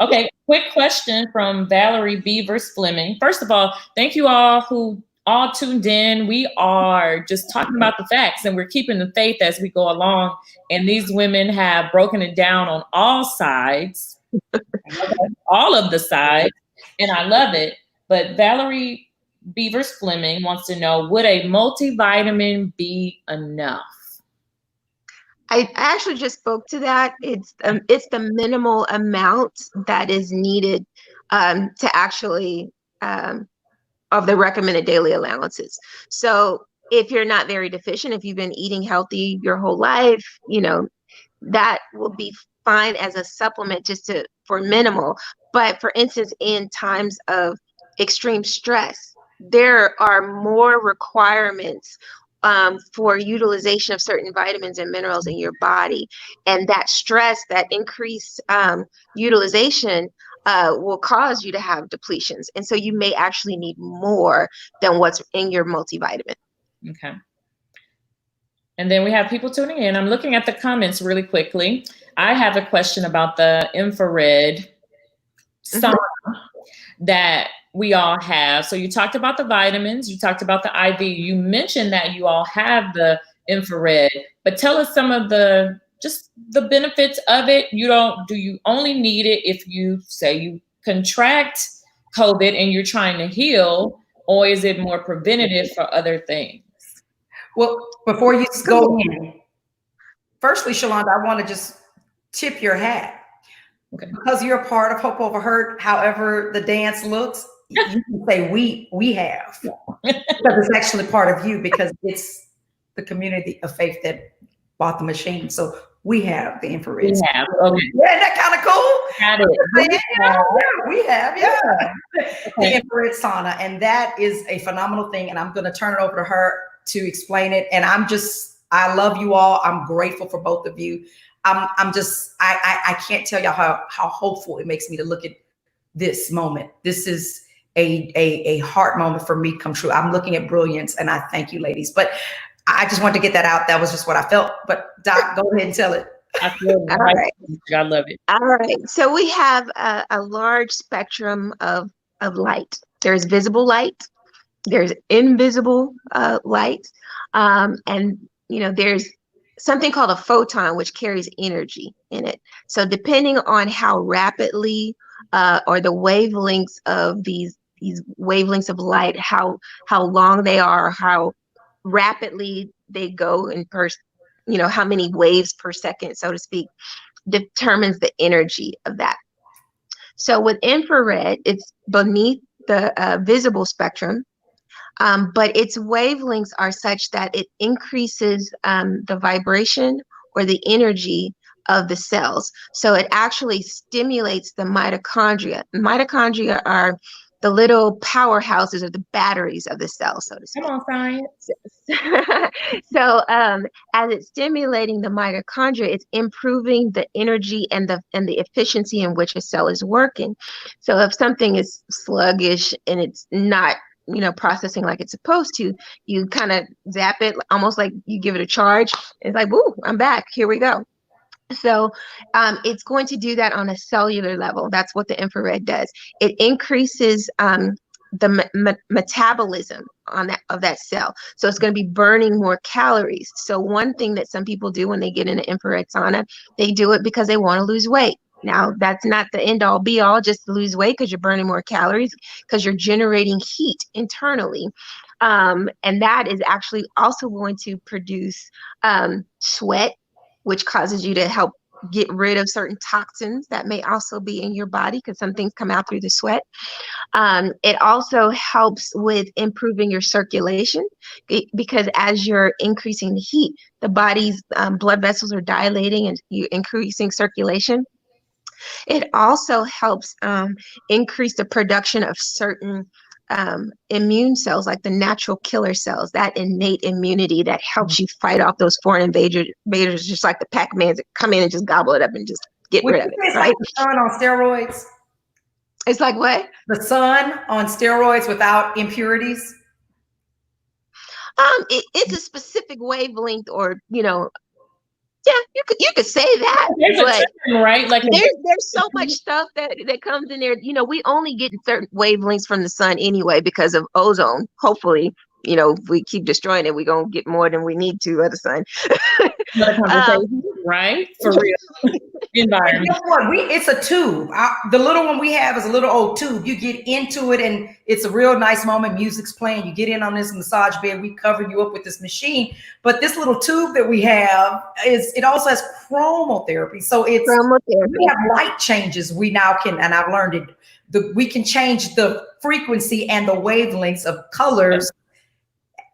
Okay, quick question from Valerie Beavers Fleming. First of all, thank you all who all tuned in. We are just talking about the facts, and we're keeping the faith as we go along. And these women have broken it down on all sides, all of the sides, and I love it. But Valerie Beavers Fleming wants to know, would a multivitamin be enough? I actually just spoke to that. It's the minimal amount that is needed to actually of the recommended daily allowances. So if you're not very deficient, if you've been eating healthy your whole life, that will be fine as a supplement for minimal. But for instance, in times of extreme stress, there are more requirements for utilization of certain vitamins and minerals in your body. And that stress, that increased utilization will cause you to have depletions. And so you may actually need more than what's in your multivitamin. Okay. And then we have people tuning in. I'm looking at the comments really quickly. I have a question about the infrared sauna that we all have. So you talked about the vitamins, you talked about the IV, you mentioned that you all have the infrared, but tell us some of the benefits of it. Do you only need it if you say you contract COVID and you're trying to heal, or is it more preventative for other things? Well, before you go in, firstly, Shalonda, I want to just tip your hat. Okay. Because you're a part of Hope Over Hurt, however the dance looks, you can say we have. Because it's actually part of you, because it's the community of faith that bought the machine. So we have the infrared. We have. Okay. Yeah, isn't that kind of cool? Got it. We have. The infrared sauna. And that is a phenomenal thing. And I'm going to turn it over to her to explain it. And I love you all. I'm grateful for both of you. I can't tell y'all how hopeful it makes me to look at this moment. This is a heart moment for me come true. I'm looking at brilliance, and I thank you, ladies. But I just wanted to get that out. That was just what I felt. But Doc, go ahead and tell it. I feel it. All right. I love it. All right. So we have a large spectrum of light. There's visible light. There's invisible light. And, there's something called a photon, which carries energy in it. So depending on how rapidly or the wavelengths of these wavelengths of light, how long they are, how rapidly they go in how many waves per second, so to speak, determines the energy of that. So with infrared, it's beneath the visible spectrum, but its wavelengths are such that it increases the vibration or the energy of the cells. So it actually stimulates the mitochondria. Mitochondria are the little powerhouses or the batteries of the cell, so to speak. Come on, science. So as it's stimulating the mitochondria, it's improving the energy and the efficiency in which a cell is working. So if something is sluggish and it's not, you know, processing like it's supposed to, you kind of zap it, almost like you give it a charge. It's like, woo, I'm back. Here we go. So it's going to do that on a cellular level. That's what the infrared does. It increases the metabolism of that cell. So it's going to be burning more calories. So one thing that some people do when they get in an infrared sauna, they do it because they want to lose weight. Now, that's not the end all be all, just to lose weight because you're burning more calories, because you're generating heat internally. And that is actually also going to produce sweat, which causes you to help get rid of certain toxins that may also be in your body, because some things come out through the sweat. It also helps with improving your circulation, because as you're increasing the heat, the body's blood vessels are dilating and you're increasing circulation. It also helps increase the production of certain immune cells, like the natural killer cells, that innate immunity that helps you fight off those foreign invaders, just like the Pac-Mans that come in and just gobble it up and just get rid of it. It's right? like the sun on steroids. It's like what? The sun on steroids without impurities. It's a specific wavelength, or, you know, yeah, you could say that, but term, right? Like there's so much stuff that comes in there. You know, we only get certain wavelengths from the sun anyway because of ozone. Hopefully, you know, if we keep destroying it, we're gonna get more than we need to of the sun. Right? For real. Environment. You know what? It's a tube. The little one we have is a little old tube. You get into it and it's a real nice moment. Music's playing. You get in on this massage bed. We cover you up with this machine. But this little tube that we have it also has chromotherapy. So it's we have light changes. We now can, and I've learned it. We can change the frequency and the wavelengths of colors,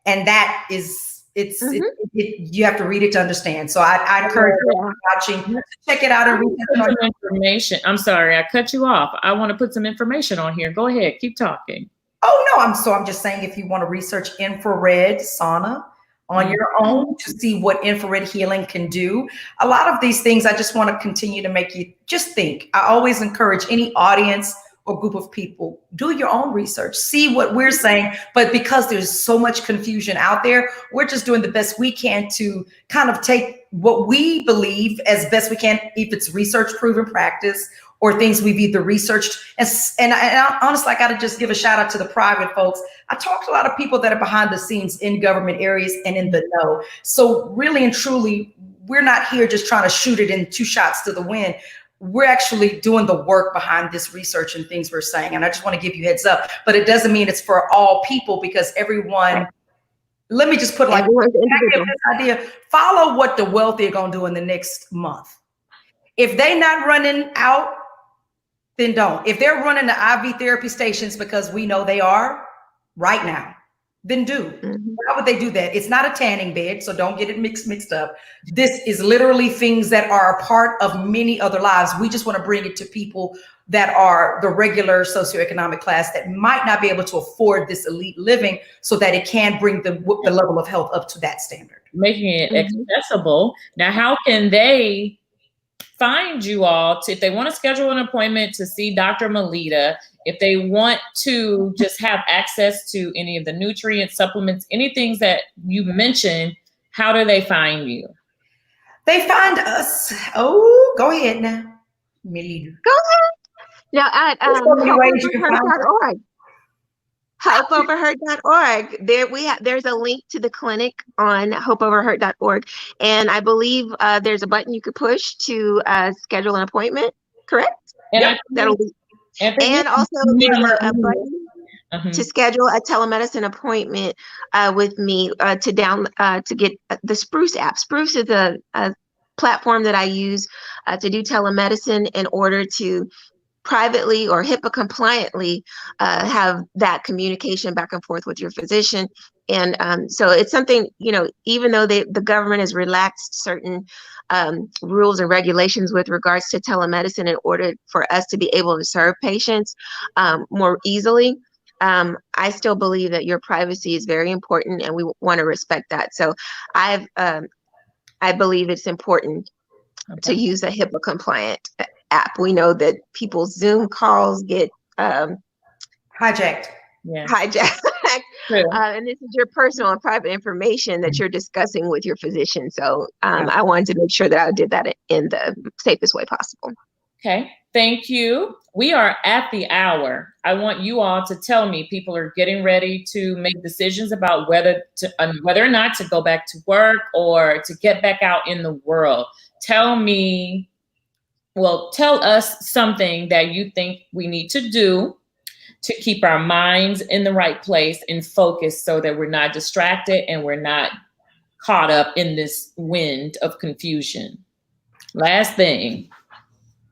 and that is. You have to read it to understand. So I encourage you watching to check it out and read some information. I'm sorry, I cut you off. I want to put some information on here. Go ahead, keep talking. Oh no, I'm just saying, if you want to research infrared sauna on your own to see what infrared healing can do, a lot of these things, I just want to continue to make you just think. I always encourage any audience or group of people, do your own research, see what we're saying. But because there's so much confusion out there, we're just doing the best we can to kind of take what we believe as best we can, if it's research proven practice or things we've either researched. And I honestly, I got to just give a shout out to the private folks. I talked to a lot of people that are behind the scenes in government areas and in the know. So really and truly, we're not here just trying to shoot it in 2 shots to the wind. We're actually doing the work behind this research and things we're saying. And I just want to give you heads up, but it doesn't mean it's for all people, because everyone, let me just put like this idea, follow what the wealthy are going to do in the next month. If they're not running out, then don't. If they're running the IV therapy stations, because we know they are right now, then do. How would they do that? It's not a tanning bed, so don't get it mixed up. This is literally things that are a part of many other lives. We just want to bring it to people that are the regular socioeconomic class that might not be able to afford this elite living, so that it can bring the level of health up to that standard. Making it accessible. Now, how can they find you all if they want to schedule an appointment to see Dr. Melita, if they want to just have access to any of the nutrient supplements, any things that you mentioned, how do they find you? They find us. Oh, go ahead now, Melita. Go ahead. Now at hopeoverhurt.org. Hopeoverhurt.org. There's a link to the clinic on hopeoverhurt.org, and I believe there's a button you could push to schedule an appointment. Correct? And that'll be. And also there's a button to schedule a telemedicine appointment with me to get the Spruce app. Spruce is a platform that I use to do telemedicine in order to privately or HIPAA compliantly have that communication back and forth with your physician. And so it's something, you know, even though the government has relaxed certain rules and regulations with regards to telemedicine in order for us to be able to serve patients more easily. I still believe that your privacy is very important, and we want to respect that. So I believe it's important to use a HIPAA compliant app. We know that people's Zoom calls get hijacked. Hijacked. And this is your personal and private information that you're discussing with your physician. So I wanted to make sure that I did that in the safest way possible. Okay, thank you. We are at the hour. I want you all to tell me, people are getting ready to make decisions about whether or not to go back to work or to get back out in the world. Tell us something that you think we need to do to keep our minds in the right place and focus so that we're not distracted and we're not caught up in this wind of confusion. Last thing.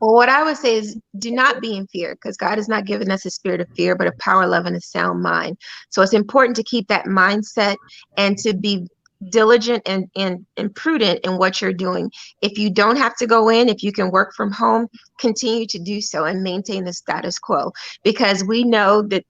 Well, what I would say is do not be in fear, because God has not given us a spirit of fear, but a power, love, and a sound mind. So it's important to keep that mindset and to be diligent and prudent in what you're doing. If you don't have to go in, if you can work from home, continue to do so and maintain the status quo, because we know that,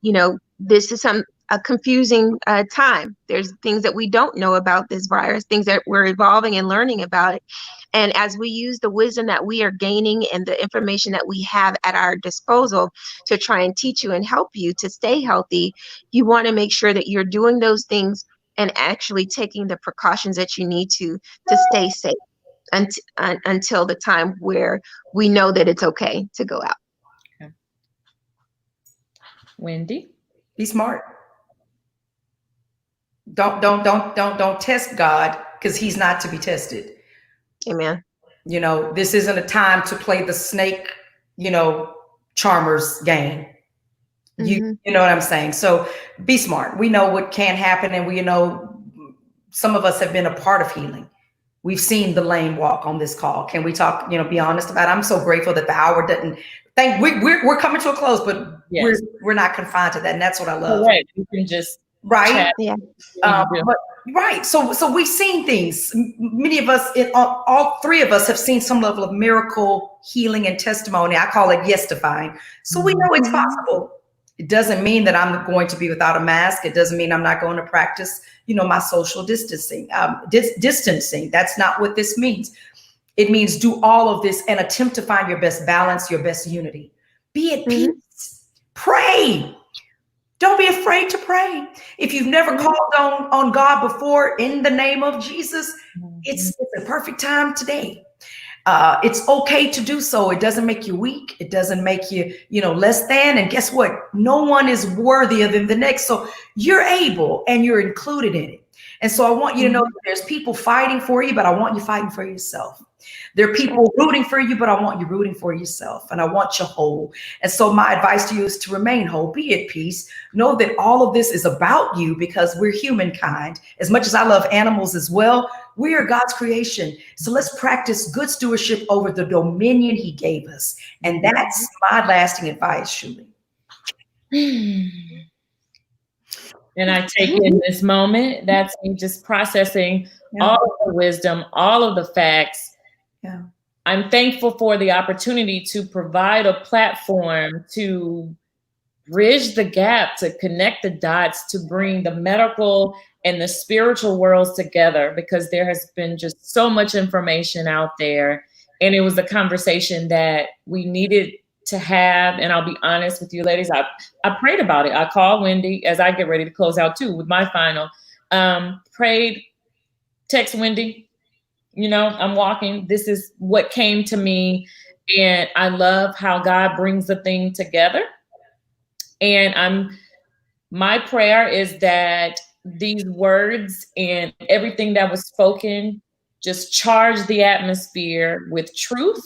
this is a confusing time. There's things that we don't know about this virus, things that we're evolving and learning about it. And as we use the wisdom that we are gaining and the information that we have at our disposal to try and teach you and help you to stay healthy, you want to make sure that you're doing those things and actually taking the precautions that you need to stay safe until the time where we know that it's okay to go out. Okay. Wendy? Be smart. Don't test God, because he's not to be tested. Amen. This isn't a time to play the snake, charmers game. You know what I'm saying? So be smart. We know what can happen, and we know some of us have been a part of healing. We've seen the lame walk on this call. Can we talk, be honest about it? I'm so grateful that the hour didn't we're coming to a close, but yes, we're not confined to that. And that's what I love. Right. You can just right. Yeah. Right. So we've seen things. Many of us, all three of us have seen some level of miracle healing and testimony. I call it yes-defying. So we know it's possible. It doesn't mean that I'm going to be without a mask. It doesn't mean I'm not going to practice, my social distancing. Distancing. That's not what this means. It means do all of this and attempt to find your best balance, your best unity. Be at peace. Pray. Don't be afraid to pray. If you've never called on God before in the name of Jesus, it's a perfect time today. It's okay to do so. It doesn't make you weak. It doesn't make you, less than. And guess what? No one is worthier than the next. So you're able and you're included in it. And so I want you to know that there's people fighting for you, but I want you fighting for yourself. There are people rooting for you, but I want you rooting for yourself, and I want you whole. And so my advice to you is to remain whole, be at peace. Know that all of this is about you, because we're humankind. As much as I love animals as well, we are God's creation. So let's practice good stewardship over the dominion he gave us. And that's my lasting advice, Shulie. And I take in this moment, that's me just processing all of the wisdom, all of the facts. Yeah. I'm thankful for the opportunity to provide a platform to bridge the gap, to connect the dots, to bring the medical and the spiritual worlds together, because there has been just so much information out there. And it was a conversation that we needed to have. And I'll be honest with you, ladies, I prayed about it. I called Wendy as I get ready to close out too with my final. Prayed, text Wendy. I'm walking. This is what came to me. And I love how God brings the thing together. And my prayer is that these words and everything that was spoken just charge the atmosphere with truth,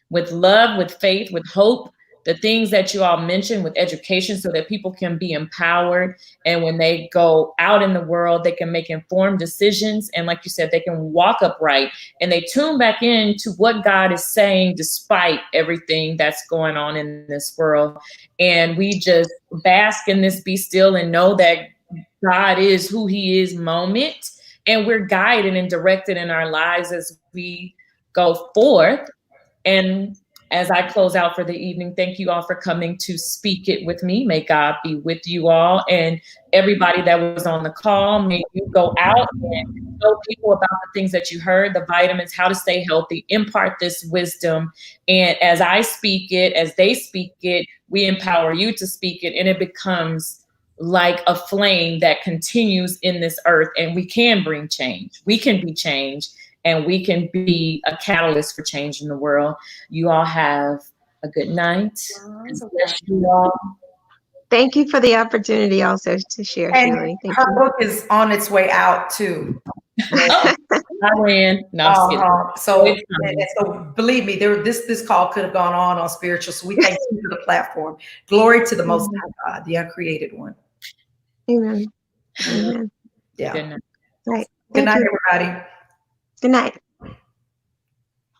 with love, with faith, with hope, the things that you all mentioned with education, so that people can be empowered. And when they go out in the world, they can make informed decisions. And like you said, they can walk upright and they tune back into what God is saying, despite everything that's going on in this world. And we just bask in this, be still, and know that God is who he is moment. And we're guided and directed in our lives as we go forth. And as I close out for the evening, thank you all for coming to speak it with me. May God be with you all, and everybody that was on the call. May you go out and tell people about the things that you heard, the vitamins, how to stay healthy, impart this wisdom. And as I speak it, as they speak it, we empower you to speak it, and it becomes like a flame that continues in this earth, and we can bring change. We can be changed, and we can be a catalyst for change in the world. You all have a good night. Bless you all. Thank you for the opportunity also to share, And Shulie. Thank her you. book is on its way out too. I ran. No, I'm just kidding. So believe me, this call could have gone on spiritual. So we thank you for the platform. Glory to the Most High God, the uncreated one. Amen. Amen. Yeah. Good night. Right. Good Thank night, you. everybody. Good night.